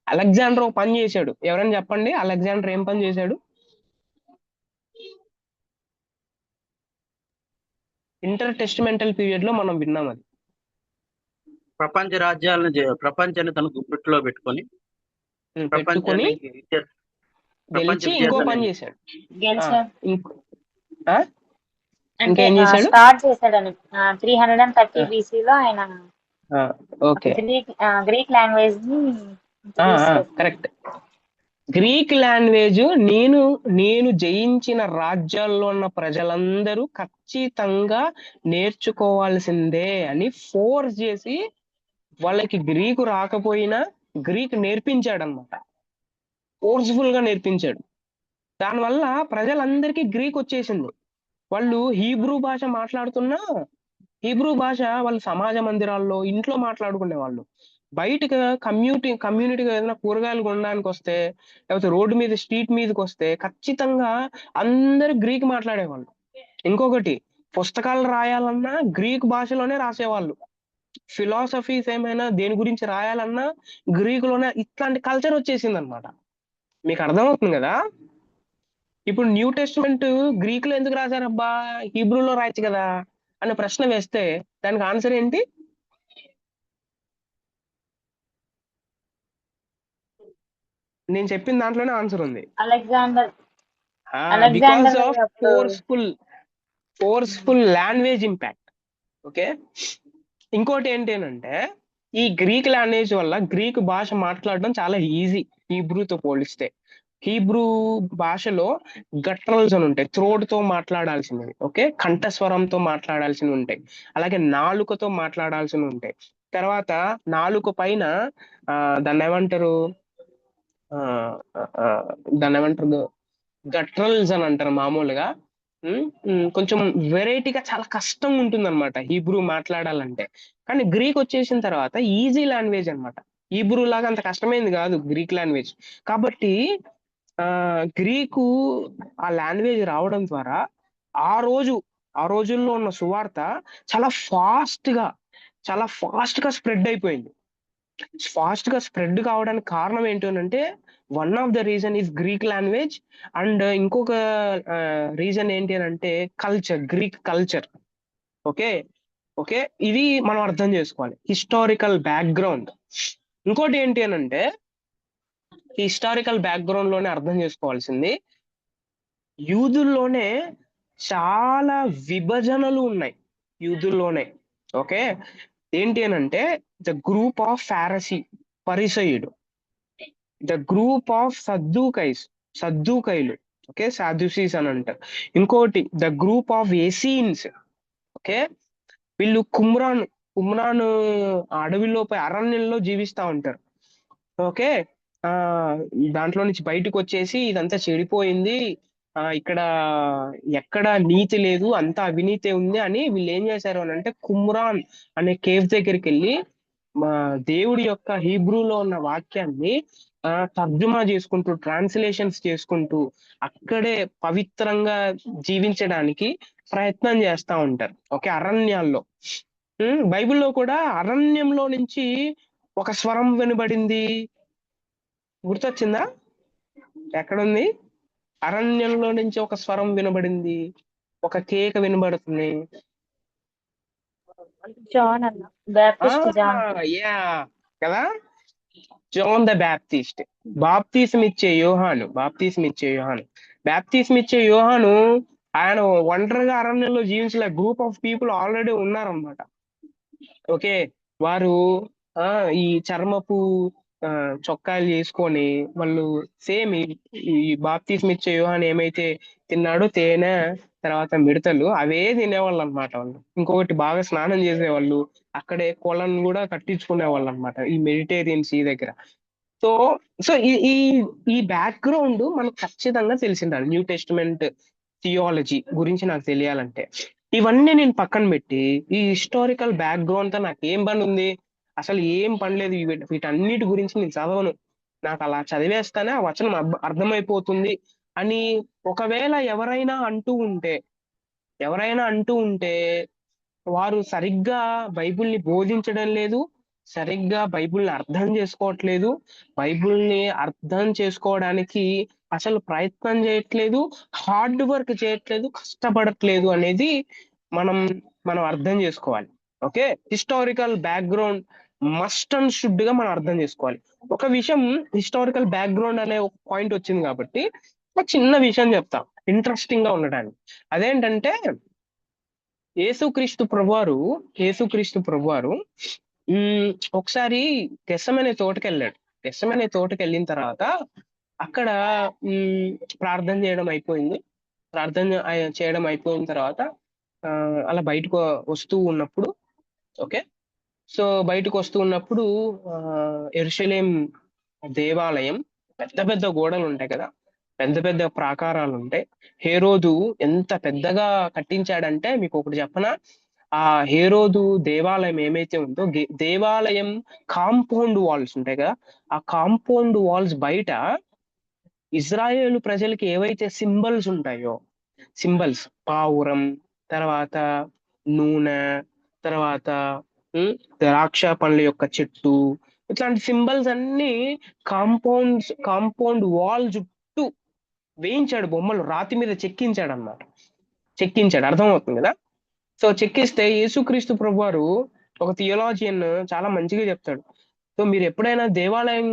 S2: అలెగ్జాండర్ ఒక పని చేశాడు. ఎవరైనా చెప్పండి, అలెగ్జాండర్ ఏం పని చేశాడు? ఇంటర్ టెస్టిమెంటల్ పీరియడ్ లో మనం విన్నాం అది.
S3: ప్రపంచ ప్రపంచాన్ని తన గుప్పిట్లో పెట్టుకొని
S2: గెలిచి ఇంకో పని చేశాడు.
S1: అంటే
S2: ఇంకేం చేశాడు?
S1: స్టార్ట్ చేశాడని 330 BC లో ఆయన
S2: ఓకే,
S1: గ్రీక్ లాంగ్వేజ్ ని
S2: కరెక్ట్. గ్రీక్ లాంగ్వేజ్ నేను జయించిన రాజ్యాల్లో ఉన్న ప్రజలందరూ ఖచ్చితంగా నేర్చుకోవాల్సిందే అని ఫోర్స్ చేసి వాళ్ళకి గ్రీకు రాకపోయినా గ్రీక్ నేర్పించాడు అనమాట. ఫోర్స్ఫుల్ గా నేర్పించాడు. దానివల్ల ప్రజలందరికీ గ్రీక్ వచ్చేసింది. వాళ్ళు హీబ్రూ భాష మాట్లాడుతున్నా హీబ్రూ భాష వాళ్ళు సమాజ మందిరాల్లో ఇంట్లో మాట్లాడుకునే వాళ్ళు. బయటకు కమ్యూనిటీగా ఏదైనా కూరగాయలు కొనడానికి వస్తే, లేకపోతే రోడ్డు మీద స్ట్రీట్ మీదకి వస్తే ఖచ్చితంగా అందరూ గ్రీక్ మాట్లాడేవాళ్ళు. ఇంకొకటి, పుస్తకాలు రాయాలన్నా గ్రీక్ భాషలోనే రాసేవాళ్ళు. ఫిలాసఫీస్ ఏమైనా దేని గురించి రాయాలన్నా గ్రీకులోనే. ఇట్లాంటి కల్చర్ వచ్చేసింది అనమాట. మీకు అర్థమవుతుంది కదా? ఇప్పుడు న్యూ టెస్టిమెంట్ గ్రీక్ లో ఎందుకు రాశారబ్బా, హీబ్రూలో రాయొచ్చు కదా అనే ప్రశ్న వేస్తే దానికి ఆన్సర్ ఏంటి? నేను చెప్పిన దాంట్లోనే ఆన్సర్ ఉంది.
S1: Alexander
S2: because of forceful language impact. Okay, ఇంకోటి ఏంటంటే ఈ గ్రీక్ లాంగ్వేజ్ వల్ల గ్రీక్ భాష మాట్లాడడం చాలా ఈజీ హీబ్రూతో పోలిస్తే. హీబ్రూ భాషలో గట్రల్స్ అని ఉంటాయి, థ్రోట్ తో మాట్లాడాల్సినవి. ఓకే, కంఠస్వరంతో మాట్లాడాల్సినవి ఉంటాయి. అలాగే నాలుకతో మాట్లాడాల్సినవి ఉంటాయి. తర్వాత నాలుక పైన దాన్ని ఏమంటారు గట్రల్స్ అని అంటారు మామూలుగా. కొంచెం వెరైటీగా చాలా కష్టంగా ఉంటుంది అనమాట హీబ్రూ మాట్లాడాలంటే. కానీ గ్రీక్ వచ్చేసిన తర్వాత ఈజీ లాంగ్వేజ్ అనమాట. హీబ్రూ లాగా అంత కష్టమైంది కాదు గ్రీక్ లాంగ్వేజ్. కాబట్టి గ్రీకు ఆ లాంగ్వేజ్ రావడం ద్వారా ఆ రోజుల్లో ఉన్న సువార్త చాలా ఫాస్ట్ గా స్ప్రెడ్ అయిపోయింది. ఫాస్ట్ గా స్ప్రెడ్ కావడానికి కారణం ఏంటంటే one of the reason is Greek language. And ఇంకొక రీజన్ ఏంటి అని అంటే గ్రీక్ కల్చర్. ఓకే, ఇది మనం అర్థం చేసుకోవాలి, హిస్టారికల్ బ్యాక్గ్రౌండ్. ఇంకోటి ఏంటి అని అంటే హిస్టారికల్ బ్యాక్గ్రౌండ్ లోనే అర్థం చేసుకోవాల్సింది, యూదుల్లోనే చాలా విభజనలు ఉన్నాయి యూదుల్లోనే. ఓకే, ఏంటి అని అంటే ద గ్రూప్ ఆఫ్ పరిసయుడు, ద గ్రూప్ ఆఫ్ సద్దూకైలు. ఓకే, సాద్యుసీస్ అని అంటారు. ఇంకోటి the group of Essenes. Okay, వీళ్ళు కుమ్రాన్ అడవిలో అరణ్యంలో జీవిస్తా ఉంటారు. ఓకే, దాంట్లో నుంచి బయటకు వచ్చేసి ఇదంతా చెడిపోయింది, ఇక్కడ ఎక్కడ నీతి లేదు, అంతా అవినీతి ఉంది అని వీళ్ళు ఏం చేశారు అని అంటే కుమ్రాన్ అనే కేవ్ దగ్గరికి వెళ్ళి దేవుడి యొక్క హీబ్రూలో ఉన్న వాక్యాన్ని తర్జుమా చేసుకుంటూ, ట్రాన్స్లేషన్స్ చేసుకుంటూ, అక్కడే పవిత్రంగా జీవించడానికి ప్రయత్నం చేస్తా ఉంటారు. ఓకే, అరణ్యాల్లో. బైబిల్లో కూడా అరణ్యంలో నుంచి ఒక స్వరం వినబడింది. గుర్తొచ్చిందా? ఎక్కడుంది? అరణ్యంలో నుంచి ఒక స్వరం వినబడింది, ఒక కేక వినబడుతుంది.
S4: జాన్ అన్న.
S1: Baptist John.
S2: యా కదా, జాన్ ద బ్యాప్టిస్ట్. బాప్తీసం ఇచ్చే యోహాను. ఆయన ఒంటరిగా అరణ్యంలో జీవించలే, గ్రూప్ ఆఫ్ పీపుల్ ఆల్రెడీ ఉన్నారన్నమాట. ఓకే, వారు ఈ చర్మపు చొక్కాలు చేసుకొని వాళ్ళు సేమ్ ఈ బాప్తీసం ఇచ్చే యోహాను ఏమైతే తిన్నాడో, తేనె తర్వాత మిడతలు అవే తినేవాళ్ళు అనమాట. వాళ్ళు ఇంకొకటి బాగా స్నానం చేసేవాళ్ళు, అక్కడే కొలను కూడా కట్టించుకునే వాళ్ళు అనమాట ఈ మెడిటేరియన్స్ ఈ దగ్గర. సో సో ఈ ఈ ఈ బ్యాక్గ్రౌండ్ మనకు ఖచ్చితంగా తెలిసిండాలి. న్యూ టెస్టిమెంట్ థియాలజీ గురించి నాకు తెలియాలంటే ఇవన్నీ నేను పక్కన పెట్టి, ఈ హిస్టారికల్ బ్యాక్గ్రౌండ్ తో నాకు ఏం పని ఉంది? అసలు ఏం పని లేదు. వీటన్నిటి గురించి నేను చదవను. నాకు అలా చదివేస్తానే ఆ వచనం అర్థమైపోతుంది అని ఒకవేళ ఎవరైనా అంటూ ఉంటే వారు సరిగ్గా బైబిల్ని బోధించడం లేదు, సరిగ్గా బైబిల్ని అర్థం చేసుకోవట్లేదు, బైబిల్ని అర్థం చేసుకోవడానికి అసలు ప్రయత్నం చేయట్లేదు, హార్డ్ వర్క్ చేయట్లేదు, కష్టపడట్లేదు అనేది మనం అర్థం చేసుకోవాలి. Okay, historical background must and should గా మనం అర్థం చేసుకోవాలి. ఒక విషయం, హిస్టారికల్ బ్యాక్గ్రౌండ్ అనే ఒక పాయింట్ వచ్చింది కాబట్టి ఒక చిన్న విషయం చెప్తా ఇంట్రెస్టింగ్ గా ఉండడానికి. అదేంటంటే యేసుక్రీస్తు ప్రభువారు ఒకసారి గెత్సెమనే తోటకి వెళ్ళిన తర్వాత అక్కడ ప్రార్థన చేయడం అయిపోయిన తర్వాత అలా బయటకు వస్తూ ఉన్నప్పుడు, ఓకే, సో బయటకు వస్తూ ఉన్నప్పుడు యెరూషలేం దేవాలయం పెద్ద పెద్ద గోడలు ఉంటాయి కదా, పెద్ద పెద్ద ప్రాకారాలు ఉంటాయి. హేరోదు ఎంత పెద్దగా కట్టించాడంటే, మీకు ఒకటి చెప్పనా, ఆ హేరోదు దేవాలయం ఏమైతే ఉందో, దేవాలయం కాంపౌండ్ వాల్స్ ఉంటాయి కదా, ఆ కాంపౌండ్ వాల్స్ బయట ఇజ్రాయేలు ప్రజలకి ఏవైతే సింబల్స్ పావురం, తర్వాత నూనె, తర్వాత ద్రాక్ష పండ్ల యొక్క చెట్టు, ఇట్లాంటి సింబల్స్ అన్ని కాంపౌండ్ వాల్ చుట్టూ వేయించాడు, బొమ్మలు రాతి మీద చెక్కించాడు. అర్థమవుతుంది కదా. సో చెక్కిస్తే యేసుక్రీస్తు ప్రభువారు, ఒక థియోలాజియన్ చాలా మంచిగా చెప్తాడు. సో మీరు ఎప్పుడైనా దేవాలయం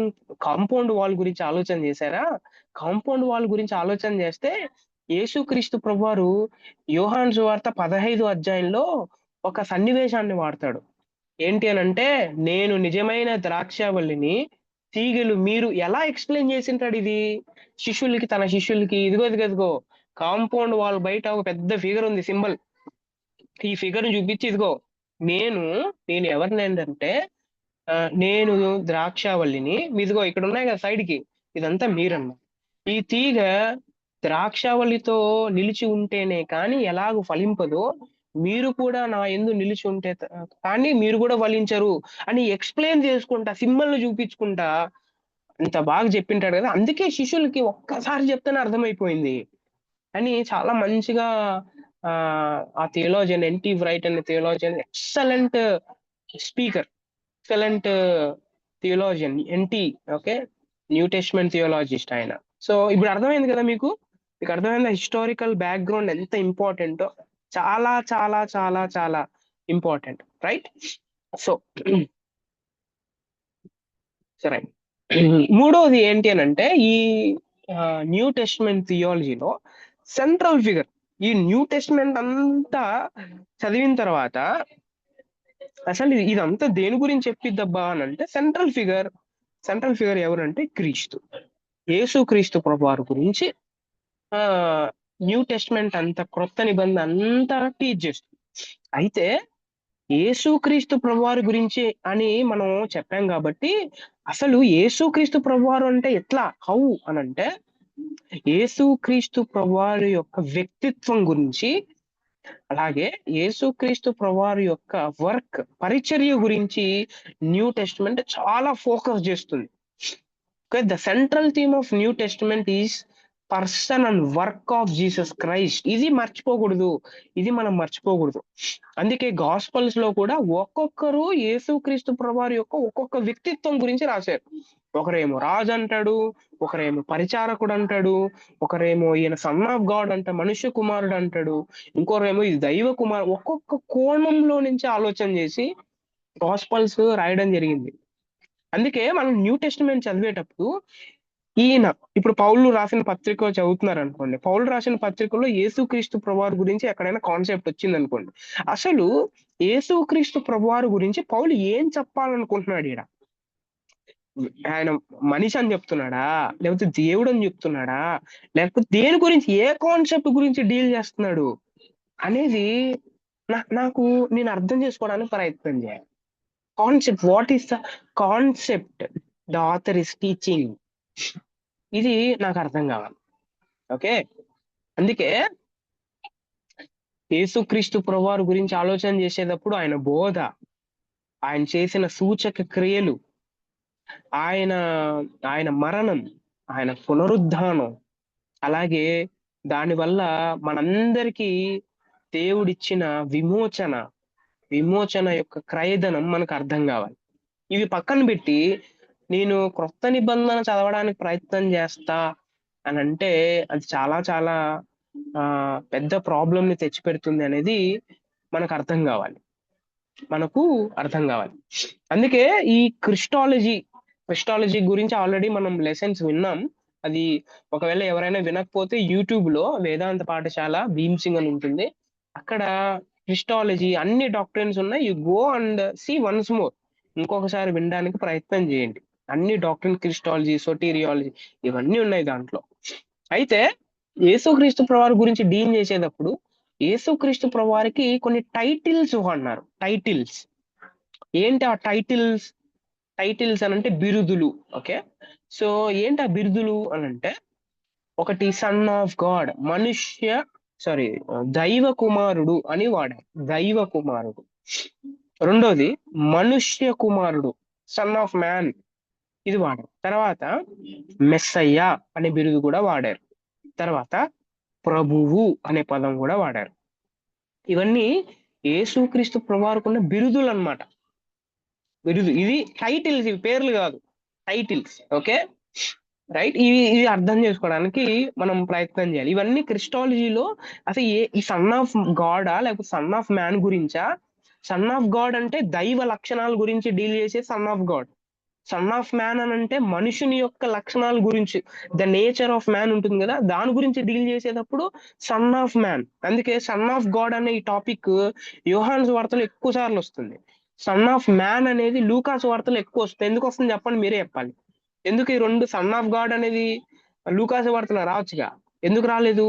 S2: కాంపౌండ్ వాల్ గురించి ఆలోచన చేశారా? కాంపౌండ్ వాల్ గురించి ఆలోచన చేస్తే యేసుక్రీస్తు ప్రభువారు యోహాను సువార్త 15 అధ్యాయంలో ఒక సన్నివేశాన్ని వాడతాడు. ఏంటి అనంటే, నేను నిజమైన ద్రాక్షావల్లిని, తీగలు మీరు. ఎలా ఎక్స్ప్లెయిన్ చేసింటాడు ఇది తన శిష్యులకి? ఇదిగో కాంపౌండ్ వాల్ బయట ఒక పెద్ద ఫిగర్ ఉంది, సింబల్. ఈ ఫిగర్ చూపించి, ఇదిగో నేను ఎవరిని ఏంటంటే, నేను ద్రాక్షావల్లిని, ఇదిగో ఇక్కడ ఉన్నాయి కదా సైడ్ కి, ఇదంతా మీరన్న. ఈ తీగ ద్రాక్షావల్లితో నిలిచి ఉంటేనే కానీ ఎలాగూ ఫలింపదో, మీరు కూడా నా యందు నిలిచి ఉంటే కానీ మీరు కూడా ఫలించరు అని ఎక్స్ప్లెయిన్ చేసుకుంటా, సింబల్ చూపించుకుంటా ఇంత బాగా చెప్పింటాడు కదా. అందుకే శిష్యులకి ఒక్కసారి చెప్తేనే అర్థమైపోయింది అని చాలా మంచిగా ఆ థియోలాజియన్ ఎన్టీ వ్రైట్ అనే theologian, excellent speaker, excellent theologian NT. Okay, new testament theologist ఆయన. సో ఇప్పుడు అర్థమైంది కదా మీకు అర్థమైందా హిస్టారికల్ బ్యాక్గ్రౌండ్ ఎంత ఇంపార్టెంటో? చాలా చాలా చాలా చాలా ఇంపార్టెంట్, రైట్? సో సరే, మూడోది ఏంటి అని అంటే, ఈ న్యూ టెస్టిమెంట్ థియాలజీలో సెంట్రల్ ఫిగర్, ఈ న్యూ టెస్టిమెంట్ అంతా చదివిన తర్వాత అసలు ఇదంతా దేని గురించి చెప్పిద్దబ్బా అని అంటే, సెంట్రల్ ఫిగర్ ఎవరంటే యేసుక్రీస్తు ప్రభువారి గురించి న్యూ టెస్టిమెంట్ అంతా, క్రొత్త నిబంధన అంతా టీచ్ చేస్తుంది. అయితే యేసుక్రీస్తు ప్రభువారి గురించి అని మనం చెప్పాం కాబట్టి, అసలు యేసుక్రీస్తు ప్రభువారు అంటే ఎట్లా, హౌ అని అంటే, యేసుక్రీస్తు ప్రభువారి యొక్క వ్యక్తిత్వం గురించి అలాగే యేసుక్రీస్తు ప్రభువారి యొక్క వర్క్ పరిచర్య గురించి న్యూ టెస్టిమెంట్ చాలా ఫోకస్ చేస్తుంది. Okay, the central theme of new testament is person and work of Jesus Christ. ఇది మర్చిపోకూడదు, ఇది మనం మర్చిపోకూడదు. అందుకే గాస్పల్స్ లో కూడా ఒక్కొక్కరు యేసుక్రీస్తు ప్రభువారి యొక్క ఒక్కొక్క వ్యక్తిత్వం గురించి రాశారు. ఒకరేమో రాజు అంటాడు, ఒకరేమో పరిచారకుడు అంటాడు, ఒకరేమో ఈయన సన్ ఆఫ్ గాడ్ అంటే మనుష్య కుమారుడు అంటాడు, ఇంకోరేమో ఇది దైవ కుమారు. ఒక్కొక్క కోణంలో నుంచి ఆలోచన చేసి గాస్పల్స్ రాయడం జరిగింది. అందుకే మనం న్యూ టెస్టిమెంట్ చదివేటప్పుడు ఈయన ఇప్పుడు పౌలు రాసిన పత్రిక చదువుతున్నారు అనుకోండి, పౌలు రాసిన పత్రికలో యేసుక్రీస్తు ప్రభువారి గురించి ఎక్కడైనా కాన్సెప్ట్ వచ్చింది అనుకోండి, అసలు యేసుక్రీస్తు ప్రభువారి గురించి పౌలు ఏం చెప్పాలనుకుంటున్నాడు ఈడ? ఆయన మనిషి అని చెప్తున్నాడా, లేకపోతే దేవుడు అని చెప్తున్నాడా, లేకపోతే దేని గురించి, ఏ కాన్సెప్ట్ గురించి డీల్ చేస్తున్నాడు అనేది నాకు నేను అర్థం చేసుకోవడానికి ప్రయత్నం చేయాలి. Concept, what is the concept the author is teaching, ఇది నాకు అర్థం కావాలి. ఓకే, అందుకే యేసుక్రీస్తు ప్రభువారి గురించి ఆలోచన చేసేటప్పుడు ఆయన బోధ, ఆయన చేసిన సూచక క్రియలు, ఆయన ఆయన మరణం, ఆయన పునరుద్ధానం, అలాగే దానివల్ల మనందరికీ దేవుడిచ్చిన విమోచన యొక్క క్రయధనం మనకు అర్థం కావాలి. ఇవి పక్కన పెట్టి నేను క్రొత్త నిబంధన చదవడానికి ప్రయత్నం చేస్తా అని అంటే అది చాలా చాలా పెద్ద ప్రాబ్లం ని తెచ్చిపెడుతుంది అనేది మనకు అర్థం కావాలి. అందుకే ఈ క్రిస్టాలజీ గురించి ఆల్రెడీ మనం లెసన్స్ విన్నాం. అది ఒకవేళ ఎవరైనా వినకపోతే యూట్యూబ్ లో వేదాంత పాఠశాల భీమ్సింగ్ అని ఉంటుంది, అక్కడ క్రిస్టాలజీ అన్ని డాక్టరీన్స్ ఉన్నాయి. You go and see once more, ఇంకొకసారి వినడానికి ప్రయత్నం చేయండి. అన్ని డాక్టరీన్, క్రిస్టాలజీ, సోటీరియాలజీ ఇవన్నీ ఉన్నాయి దాంట్లో. అయితే యేసుక్రీస్తు ప్రభువారి గురించి డీల్ చేసేటప్పుడు యేసుక్రీస్తు ప్రభువారికి కొన్ని టైటిల్స్ అన్నారు. టైటిల్స్ ఏంటి? ఆ టైటిల్స్ అని అంటే బిరుదులు. ఓకే, సో ఏంటి ఆ బిరుదులు అని అంటే, ఒకటి సన్ ఆఫ్ గాడ్, దైవ కుమారుడు అని వాడారు, దైవ కుమారుడు. రెండోది మనుష్య కుమారుడు, సన్ ఆఫ్ మ్యాన్, ఇది వాడారు. తర్వాత మెస్సయ్య అనే బిరుదు కూడా వాడారు. తర్వాత ప్రభువు అనే పదం కూడా వాడారు. ఇవన్నీ యేసుక్రీస్తు ప్రభువారికున్న బిరుదులు అన్నమాట. ఇది టైటిల్స్, ఇవి పేర్లు కాదు, టైటిల్స్. ఓకే రైట్, ఇవి అర్థం చేసుకోవడానికి మనం ప్రయత్నం చేయాలి. ఇవన్నీ క్రిస్టాలజీలో అసలు ఈ సన్ ఆఫ్ గాడా లేకపోతే సన్ ఆఫ్ మ్యాన్ గురించా? సన్ ఆఫ్ గాడ్ అంటే దైవ లక్షణాల గురించి డీల్ చేసే son of God. Son of man అని అంటే మనుషుని యొక్క లక్షణాల గురించి, ద నేచర్ ఆఫ్ మ్యాన్ ఉంటుంది కదా, దాని గురించి డీల్ చేసేటప్పుడు సన్ ఆఫ్ మ్యాన్. అందుకే సన్ ఆఫ్ గాడ్ అనే ఈ టాపిక్ యోహాను సువార్తలో ఎక్కువ సార్లు వస్తుంది. సన్ ఆఫ్ మ్యాన్ అనేది లూకా సువార్తలో ఎక్కువ వస్తుంది. ఎందుకు వస్తుంది చెప్పండి, మీరే చెప్పాలి. ఎందుకు ఈ రెండు, సన్ ఆఫ్ గాడ్ అనేది లూకా సువార్తలో రావచ్చుగా, ఎందుకు రాలేదు?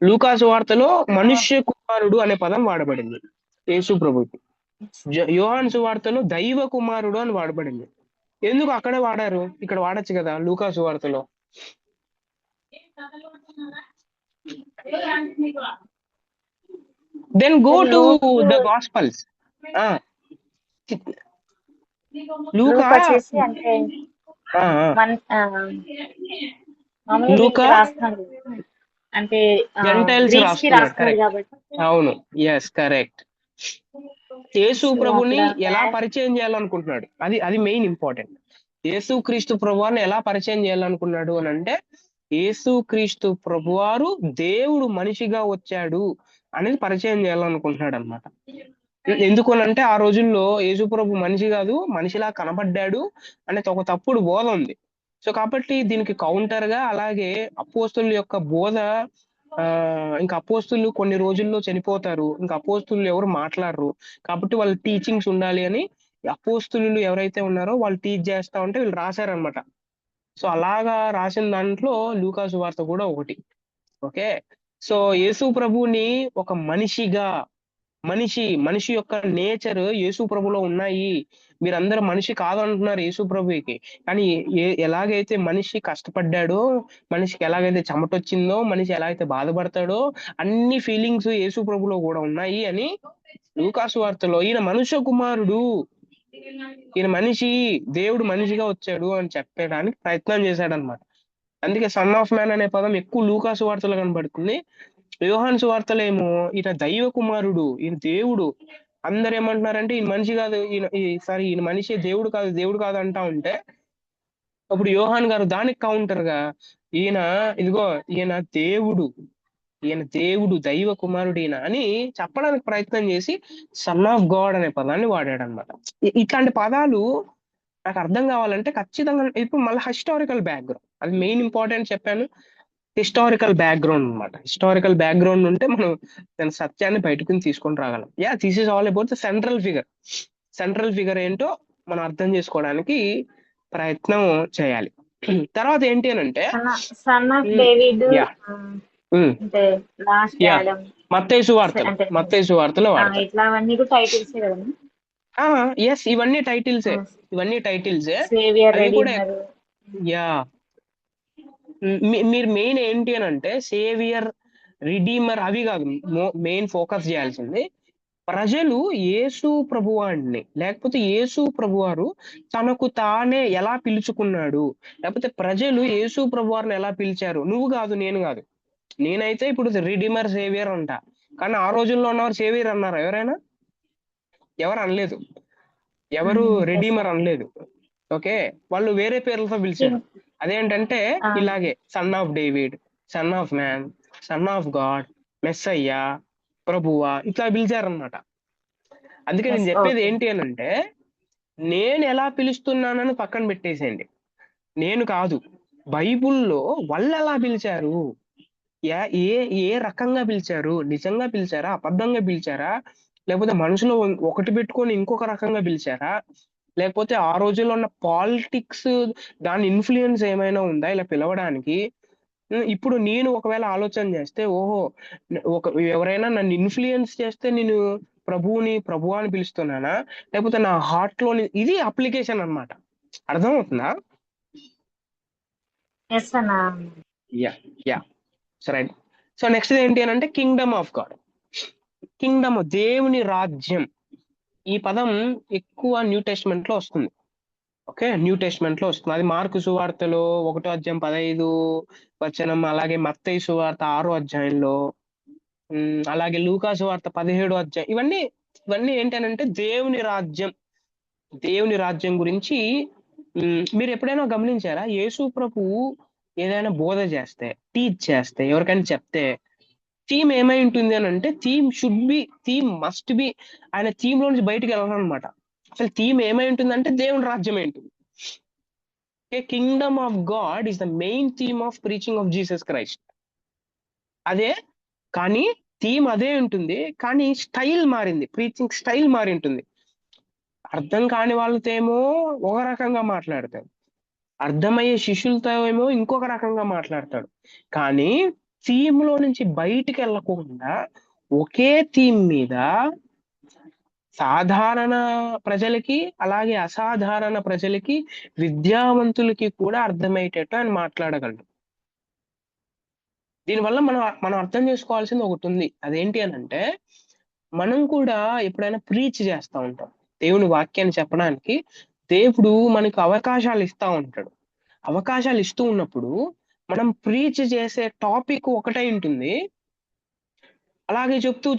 S2: లూకా సువార్తలో మనుష్య కుమారుడు అనే పదం వాడబడింది యేసు ప్రభుకి. యోహాను సువార్తలో దైవ కుమారుడు అని వాడబడింది. ఎందుకు అక్కడే వాడారు, ఇక్కడ వాడచ్చు కదా లూకా సువార్తలో? Then go to the gospels. లూకా
S1: వచ్చేసి అంటే రాస్తున్నాడు అంటే
S2: జెంటైల్స్ రాస్తున్నాడు
S1: కాబట్టి.
S2: అవును, ఎస్ కరెక్ట్. యేసు ప్రభుని ఎలా పరిచయం చేయాలనుకుంటున్నాడు, అది మెయిన్ ఇంపార్టెంట్. యేసు క్రీస్తు ప్రభువారిని ఎలా పరిచయం చేయాలనుకున్నాడు అని అంటే, యేసు క్రీస్తు ప్రభువారు దేవుడు మనిషిగా వచ్చాడు అనేది పరిచయం చేయాలనుకుంటున్నాడు అనమాట. ఎందుకు అంటే ఆ రోజుల్లో యేసు ప్రభు మనిషి కాదు, మనిషిలా కనబడ్డాడు అనేది ఒక తప్పుడు బోధ ఉంది. సో కాబట్టి దీనికి కౌంటర్ గా, అలాగే అపోస్తుల యొక్క బోధ, ఇంకా అపోస్తులు కొన్ని రోజుల్లో చనిపోతారు, ఇంకా అపోస్తులు ఎవరు మాట్లాడరు, కాబట్టి వాళ్ళ టీచింగ్స్ ఉండాలి అని అపోస్తులు ఎవరైతే ఉన్నారో వాళ్ళు టీచ్ చేస్తా ఉంటే వీళ్ళు రాశారనమాట. సో అలాగా రాసిన దాంట్లో లూకా సువార్త కూడా ఒకటి. ఓకే, సో యేసు ప్రభుని ఒక మనిషిగా, మనిషి యొక్క నేచర్ యేసు ప్రభులో ఉన్నాయి. మీరందరూ మనిషి కాదంటున్నారు యేసు ప్రభుకి. కానీ ఎలాగైతే మనిషి కష్టపడ్డాడో, మనిషికి ఎలాగైతే చెమటొచ్చిందో, మనిషి ఎలా అయితే బాధపడతాడో అన్ని ఫీలింగ్స్ యేసు ప్రభులో కూడా ఉన్నాయి అని లూకాసు వార్తలో ఈయన మనుష్య కుమారుడు, ఈయన మనిషి, దేవుడు మనిషిగా వచ్చాడు అని చెప్పడానికి ప్రయత్నం చేశాడనమాట. అందుకే సన్ ఆఫ్ మ్యాన్ అనే పదం ఎక్కువ లూకాసు వార్తలో కనబడుతుంది. యోహాను సువార్తలో ఏమో ఈయన దైవ కుమారుడు, ఈయన దేవుడు. అందరు ఏమంటున్నారంటే ఈయన మనిషి కాదు, ఈయన మనిషి, దేవుడు కాదు, దేవుడు కాదు అంటా ఉంటే అప్పుడు యోహాన్ గారు దానికి కౌంటర్ గా ఇదిగో ఈయన దేవుడు దైవ కుమారుడు ఈయన అని చెప్పడానికి ప్రయత్నం చేసి సన్ ఆఫ్ గాడ్ అనే పదాన్ని వాడాడు అనమాట. ఇట్లాంటి పదాలు నాకు అర్థం కావాలంటే ఖచ్చితంగా ఇప్పుడు మళ్ళీ హిస్టారికల్ బ్యాక్గ్రౌండ్, అది మెయిన్ ఇంపార్టెంట్ చెప్పాను. హిస్టారికల్ బ్యాక్గ్రౌండ్ అనమాట. హిస్టారికల్ బ్యాక్గ్రౌండ్ ఉంటే మనం దాని సత్యాన్ని బయటకు తీసుకొని రాగలం. This is all about the central figure ఏంటో మనం అర్థం చేసుకోవడానికి ప్రయత్నం చేయాలి. తర్వాత ఏంటి అని అంటే
S1: సన్ ఆఫ్ డేవిడ్ అంటే లాస్ట్ ఆడమ్,
S2: మత్తయి సువార్తలో వాడతారు.
S1: ఇట్లా అవన్నీ కూడా టైటిల్స్ కదా.
S2: ఎస్, ఇవన్నీ టైటిల్సే.
S1: సేవియర్,
S2: అవి కూడా
S1: రెడీమర్.
S2: మీరు మెయిన్ ఏంటి అని అంటే సేవియర్, రిడీమర్ అవి కాదు మెయిన్ ఫోకస్ చేయాల్సింది. ప్రజలు యేసు ప్రభువాడిని, లేకపోతే యేసు ప్రభువారు తనకు తానే ఎలా పిలుచుకున్నాడు, లేకపోతే ప్రజలు యేసు ప్రభువారిని ఎలా పిలిచారు. నువ్వు కాదు, నేను కాదు. నేనైతే ఇప్పుడు రిడీమర్, సేవియర్ అంటా, కానీ ఆ రోజుల్లో ఉన్నవారు సేవియర్ అన్నారు. ఎవరు అనలేదు, ఎవరు రెడీమర్ అనలేదు. ఓకే, వాళ్ళు వేరే పేర్లతో పిలిచారు. అదేంటంటే ఇలాగే son of David, son of man, son of God, Messiah, ప్రభువా, ఇట్లా పిలిచారనమాట. అందుకే నేను చెప్పేది ఏంటి అని అంటే నేను ఎలా పిలుస్తున్నానని పక్కన పెట్టేసేయండి. నేను కాదు, బైబుల్లో వాళ్ళు ఎలా పిలిచారు, ఏ రకంగా పిలిచారు, నిజంగా పిలిచారా, అబద్ధంగా పిలిచారా, లేకపోతే మనసులో ఒకటి పెట్టుకొని ఇంకొక రకంగా పిలిచారా, లేకపోతే ఆ రోజుల్లో ఉన్న పాలిటిక్స్ దాని ఇన్ఫ్లుయెన్స్ ఏమైనా ఉందా ఇలా పిలవడానికి. ఇప్పుడు నేను ఒకవేళ ఆలోచన చేస్తే ఎవరైనా నన్ను ఇన్ఫ్లుయెన్స్ చేస్తే నేను ప్రభువా అని పిలుస్తున్నానా, లేకపోతే నా హార్ట్ లోని, ఇది అప్లికేషన్ అన్నమాట. అర్థమవుతుందా? రైట్. సో నెక్స్ట్ ఏంటి అని అంటే కింగ్డమ్ ఆఫ్ గాడ్, దేవుని రాజ్యం. ఈ పదం ఎక్కువ న్యూ టెస్ట్మెంట్ లో వస్తుంది. ఓకే, న్యూ టెస్ట్మెంట్ లో వస్తుంది. అది మార్కు సువార్తలో 1:15, అలాగే మత్తయి సువార్త 6 అలాగే లూకా సువార్త 17 ఇవన్నీ ఏంటంటే దేవుని రాజ్యం గురించి. మీరు ఎప్పుడైనా గమనించారా, యేసు ప్రభువు ఏదైనా బోధ చేస్తే, టీచ్ చేస్తే, ఎవరికైనా చెప్తే థీమ్ ఏమై ఉంటుంది అని అంటే థీమ్ మస్ట్ బి ఆయన థీమ్ లో నుంచి బయటకు వెళ్ళడం అనమాట. అసలు థీమ్ ఏమై ఉంటుందంటే దేవుని రాజ్యం ఏంటి. Kingdom of God is the main theme of preaching of Jesus Christ. అదే, కానీ థీమ్ అదే ఉంటుంది, కానీ స్టైల్ మారింది, ప్రీచింగ్ స్టైల్ మారి ఉంటుంది. అర్థం కాని వాళ్ళతో ఏమో ఒక రకంగా మాట్లాడతాడు, అర్థమయ్యే శిష్యులతో ఏమో ఇంకొక రకంగా మాట్లాడతాడు. కానీ థీమ్ లో నుంచి బయటికి వెళ్ళకుండా ఒకే థీమ్ మీద సాధారణ ప్రజలకి, అలాగే అసాధారణ ప్రజలకి, విద్యావంతులకి కూడా అర్థమయ్యేటట్టు ఆయన మాట్లాడగలడు. దీనివల్ల మనం అర్థం చేసుకోవాల్సింది ఒకటి ఉంది. అదేంటి అని అంటే మనం కూడా ఎప్పుడైనా ప్రీచ్ చేస్తూ ఉంటాం, దేవుని వాక్యాన్ని చెప్పడానికి దేవుడు మనకు అవకాశాలు ఇస్తూ ఉంటాడు. అవకాశాలు ఇస్తూ ఉన్నప్పుడు మనం ప్రీచ్ చేసే టాపిక్ ఒకటై ఉంటుంది, అలాగే చెప్తూ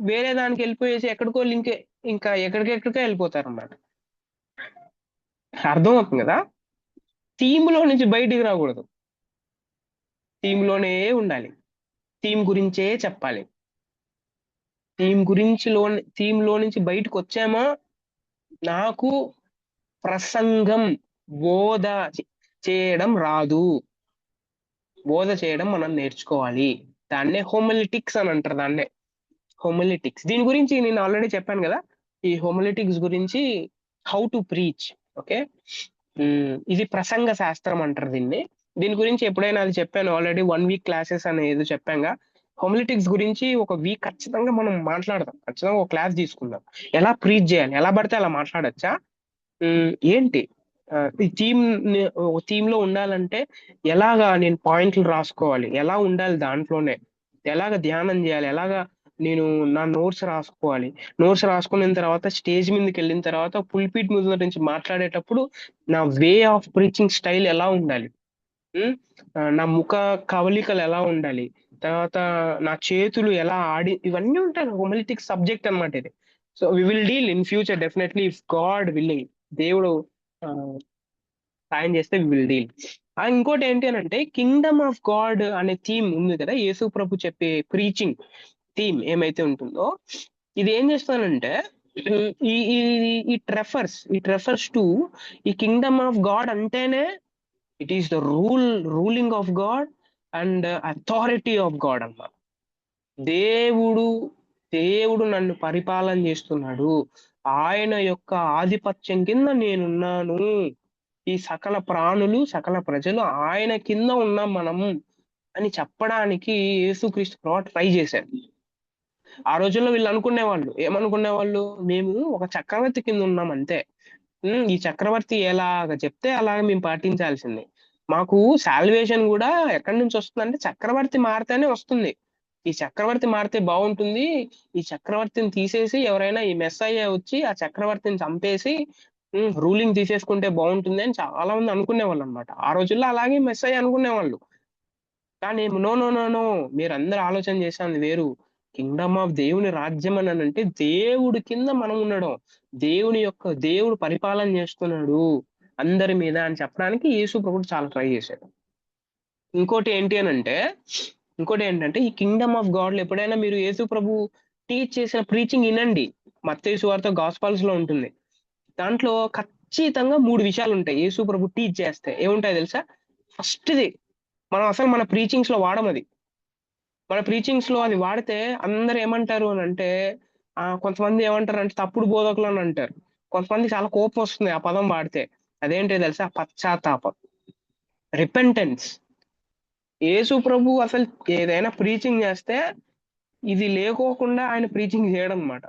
S2: వేరే దానికి వెళ్ళిపోయేసి ఎక్కడికో ఇంకా ఎక్కడికెక్కడికో వెళ్ళిపోతారు అన్నమాట. అర్థమవుతుంది కదా? థీమ్ లో నుంచి బయటికి రాకూడదు, థీమ్ లోనే ఉండాలి, థీమ్ గురించే చెప్పాలి. థీమ్ లో నుంచి బయటకు వచ్చామా, నాకు ప్రసంగం, బోధ చేయడం రాదు, బోధ చేయడం మనం నేర్చుకోవాలి. దాన్నే హోమిలిటిక్స్ అని అంటారు. హోమిలిటిక్స్. దీని గురించి నేను ఆల్రెడీ చెప్పాను కదా, ఈ హోమిలిటిక్స్ గురించి, హౌ టు ప్రీచ్. ఓకే, ఇది ప్రసంగ శాస్త్రం అంటారు దీన్ని. దీని గురించి ఎప్పుడైనా అది చెప్పాను ఆల్రెడీ, 1 వీక్ క్లాసెస్ అనేది చెప్పాగా. హోమిలిటిక్స్ గురించి ఒక వీక్ ఖచ్చితంగా మనం మాట్లాడదాం, ఖచ్చితంగా ఒక క్లాస్ తీసుకుందాం. ఎలా ప్రీచ్ చేయాలి, ఎలా పడితే అలా మాట్లాడచ్చా, ఏంటి ఈ థీమ్ లో ఉండాలంటే ఎలాగా నేను పాయింట్లు రాసుకోవాలి, ఎలా ఉండాలి దాంట్లోనే, ఎలాగ ధ్యానం చేయాలి, ఎలాగా నేను నా నోట్స్ రాసుకోవాలి, నోట్స్ రాసుకున్న తర్వాత స్టేజ్ మీదకి వెళ్ళిన తర్వాత పుల్పిట్ మీద నుంచి మాట్లాడేటప్పుడు నా వే ఆఫ్ ప్రీచింగ్ స్టైల్ ఎలా ఉండాలి, నా ముఖ కవలికలు ఎలా ఉండాలి, తర్వాత నా చేతులు ఎలా ఇవన్నీ ఉంటాయి హోమిలిటిక్స్ సబ్జెక్ట్ అన్నమాట ఇది. So we will deal in future definitely if God willing, దేవుడు ఆ, సాయం చేస్తే వి విల్ డీల్. ఇంకోటి ఏంటి అని అంటే కింగ్డమ్ ఆఫ్ గాడ్ అనే థీమ్ ఉంది కదా, యేసు ప్రభు చెప్పే ప్రీచింగ్ థీమ్ ఏమైతే ఉంటుందో, ఇది ఏం చేస్తానంటే ఇట్ రెఫర్స్ టు ఈ కింగ్డమ్ ఆఫ్ గాడ్ అంటేనే it is the ruling of God and authority of God అన్నమాట. దేవుడు దేవుడు నన్ను పరిపాలన చేస్తున్నాడు, ఆయన యొక్క ఆధిపత్యం కింద నేనున్నాను, ఈ సకల ప్రాణులు సకల ప్రజలు ఆయన కింద ఉన్నాం మనం అని చెప్పడానికి యేసుక్రీస్తు ప్రభు ట్రై చేశారు. ఆ రోజుల్లో వీళ్ళు అనుకునేవాళ్ళు, ఏమనుకునేవాళ్ళు, మేము ఒక చక్రవర్తి కింద ఉన్నాం అంతే, ఈ చక్రవర్తి ఎలాగ చెప్తే అలాగ మేము పాటించాల్సిందే, మాకు సాల్వేషన్ కూడా ఎక్కడి నుంచి వస్తుందంటే చక్రవర్తి మారితేనే వస్తుంది, ఈ చక్రవర్తి మారితే బాగుంటుంది, ఈ చక్రవర్తిని తీసేసి ఎవరైనా ఈ మెస్సయ్య వచ్చి ఆ చక్రవర్తిని చంపేసి రూలింగ్ తీసేసుకుంటే బాగుంటుంది అని చాలా మంది అనుకునేవాళ్ళు అనమాట. ఆ రోజుల్లో అలాగే మెస్సయ్య అనుకునేవాళ్ళు. కానీ నో నో నో నో, మీరు అందరు ఆలోచన చేశాను వేరు. కింగ్డమ్ ఆఫ్ దేవుని రాజ్యం అని అంటే దేవుడి కింద మనం ఉండడం, దేవుడు పరిపాలన చేస్తున్నాడు అందరి మీద అని చెప్పడానికి యేసు ప్రభువు చాలా ట్రై చేశాడు. ఇంకోటి ఏంటంటే ఈ కింగ్డమ్ ఆఫ్ గాడ్ లో ఎప్పుడైనా మీరు యేసు ప్రభు టీచ్ చేసిన ప్రీచింగ్ వినండి, మత్తయి సువార్త గాస్పల్స్ లో ఉంటుంది, దాంట్లో ఖచ్చితంగా 3 విషయాలు ఉంటాయి యేసు ప్రభు టీచ్ చేస్తే. ఏముంటాయి తెలుసా? ఫస్ట్ది మనం అసలు మన ప్రీచింగ్స్ లో వాడం అది, మన ప్రీచింగ్స్ లో అది వాడితే అందరు ఏమంటారు అని అంటే కొంతమంది ఏమంటారు అంటే తప్పుడు బోధకులు అని అంటారు, కొంతమంది చాలా కోపం వస్తుంది ఆ పదం వాడితే. అదేంటో తెలుసా? పశ్చాత్తాపం, రిపెంటెన్స్. యేసు ప్రభు అసలు ఏదైనా ప్రీచింగ్ చేస్తే ఇది లేకోకుండా ఆయన ప్రీచింగ్ చేయడం అన్నమాట.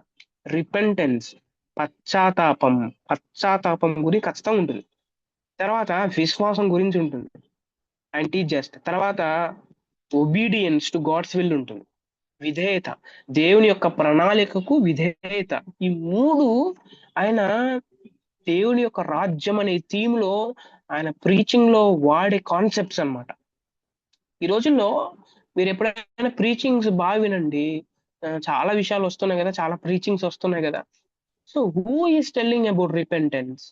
S2: రిపెంటెన్స్, పశ్చాత్తాపం గురించి ఖచ్చితంగా ఉంటుంది. తర్వాత విశ్వాసం గురించి ఉంటుంది ఆయన టీచ్ చేస్తే. తర్వాత ఒబీడియన్స్ టు గాడ్స్ విల్ ఉంటుంది, విధేయత, దేవుని యొక్క ప్రణాళికకు విధేయత. ఈ 3 ఆయన దేవుని యొక్క రాజ్యం అనే థీమ్ లో ఆయన ప్రీచింగ్ లో వాడే కాన్సెప్ట్స్ అన్నమాట. ఈ రోజుల్లో మీరు ఎప్పుడైనా ప్రీచింగ్స్ బాగా వినండి, చాలా విషయాలు వస్తున్నాయి కదా, చాలా ప్రీచింగ్స్ వస్తున్నాయి కదా. So who is telling about repentance?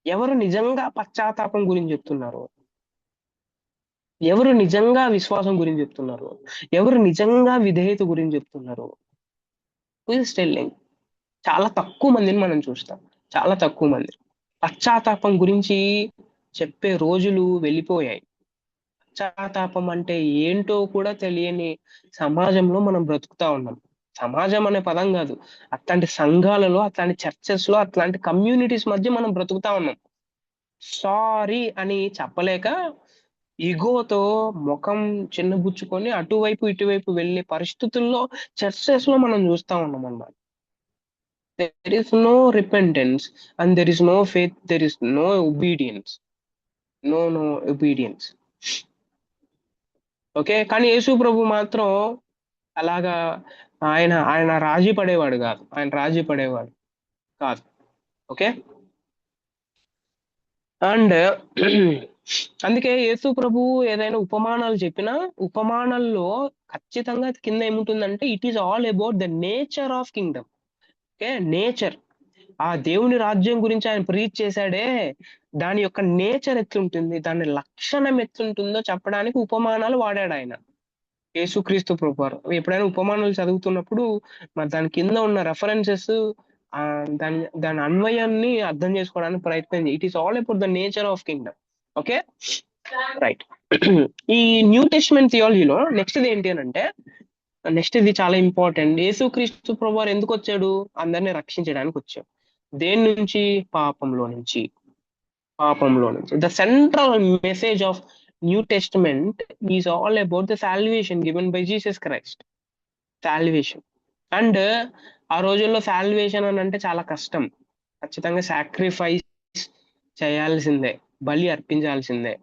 S2: ఎవరు నిజంగా పశ్చాత్తాపం గురించి చెప్తున్నారు? ఎవరు నిజంగా విశ్వాసం గురించి చెప్తున్నారు? ఎవరు నిజంగా విధేయత గురించి చెప్తున్నారు? Who is telling? చాలా తక్కువ మందిని మనం చూస్తాం, చాలా తక్కువ మంది. పశ్చాత్తాపం గురించి చెప్పే రోజులు వెళ్ళిపోయాయి. పశ్చాత్తాపం అంటే ఏంటో కూడా తెలియని సమాజంలో మనం బ్రతుకుతా ఉన్నాం. సమాజం అనే పదం కాదు, అట్లాంటి సంఘాలలో, అట్లాంటి చర్చెస్ లో, అట్లాంటి కమ్యూనిటీస్ మధ్య మనం బ్రతుకుతా ఉన్నాం. సారీ అని చెప్పలేక ఈగోతో ముఖం చిన్నబుచ్చుకొని అటువైపు ఇటువైపు వెళ్ళే పరిస్థితుల్లో చర్చెస్ లో మనం చూస్తా ఉన్నాం అన్నమాట. there is no repentance and there is no faith, there is no obedience, no obedience. Okay, కానీ యేసు ప్రభు మాత్రం అలాగా ఆయన రాజీ పడేవాడు కాదు. ఓకే, అండ్ అందుకే యేసు ప్రభు ఏదైనా ఉపమానాలు చెప్పినా ఉపమానాల్లో ఖచ్చితంగా కింద ఏముంటుందంటే it is all about the nature of Kingdom. Okay, nature, ఆ దేవుని రాజ్యం గురించి ఆయన ప్రీచ్ చేశాడే, దాని యొక్క నేచర్ ఎట్లుంటుంది, దాని లక్షణం ఎట్లుంటుందో చెప్పడానికి ఉపమానాలు వాడాడు ఆయన యేసుక్రీస్తు ప్రభువారు. ఎప్పుడైనా ఉపమానాలు చదువుతున్నప్పుడు మరి దాని కింద ఉన్న రెఫరెన్సెస్ దాని అన్వయాన్ని అర్థం చేసుకోవడానికి ప్రయత్నం చేయి. It is all about the nature of Kingdom. Okay, right. ఈ న్యూ టెస్ట్మెంట్ థియాలజీలో నెక్స్ట్ ఏంటి అని అంటే, నెక్స్ట్ ఇది చాలా ఇంపార్టెంట్. యేసుక్రీస్తు ప్రభువారు ఎందుకు వచ్చాడు? అందరిని రక్షించడానికి వచ్చాడు. దేని నుంచి? పాపంలో నుంచి. The central message of new testament is all about the salvation given by Jesus Christ. Salvation. And ఆ రోజుల్లో సాల్వేషన్ అని అంటే చాలా కష్టం. ఖచ్చితంగా సాక్రిఫైస్ చేయాల్సిందే, బలి అర్పించాల్సిందే.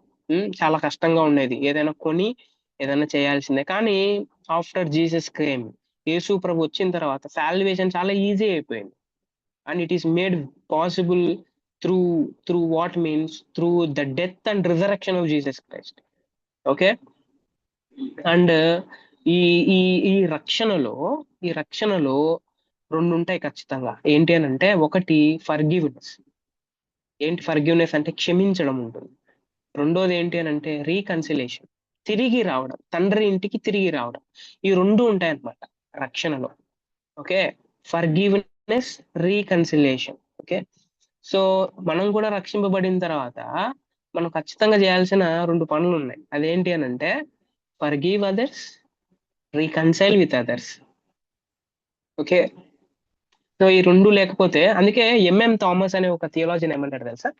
S2: చాలా కష్టంగా ఉండేది, ఏదైనా కొని ఏదైనా చేయాల్సిందే. కానీ ఆఫ్టర్ జీసస్ క్రేమ్, యేసు ప్రభు వచ్చిన తర్వాత సాల్వేషన్ చాలా ఈజీ అయిపోయింది. And it is made possible through through what means through the death and resurrection of Jesus Christ. Okay. And ఈ ఈ ఈ రక్షణలో ఈ రక్షణలో రెండు ఉంటాయి ఖచ్చితంగా. ఏంటి అని అంటే, ఒకటి ఫర్గివ్నెస్. ఏంటి ఫర్గివ్నెస్ అంటే క్షమించడం ఉంటుంది. రెండోది ఏంటి అని అంటే రీకన్సిలేషన్, తిరిగి రావడం, తండ్రి ఇంటికి తిరిగి రావడం. ఈ రెండు ఉంటాయి అన్నమాట రక్షణలో. Okay. Forgiveness, reconciliation. Okay. So మనం కూడా రక్షింపబడిన తర్వాత మనం ఖచ్చితంగా చేయాల్సిన రెండు పనులు ఉన్నాయి. అదేంటి అని అంటే forgive others, reconcile with others. Okay. So ఈ రెండు లేకపోతే, అందుకే ఎంఎం థామస్ అనే ఒక థియోలాజియన్ ఏమంటాడు తెలుసా,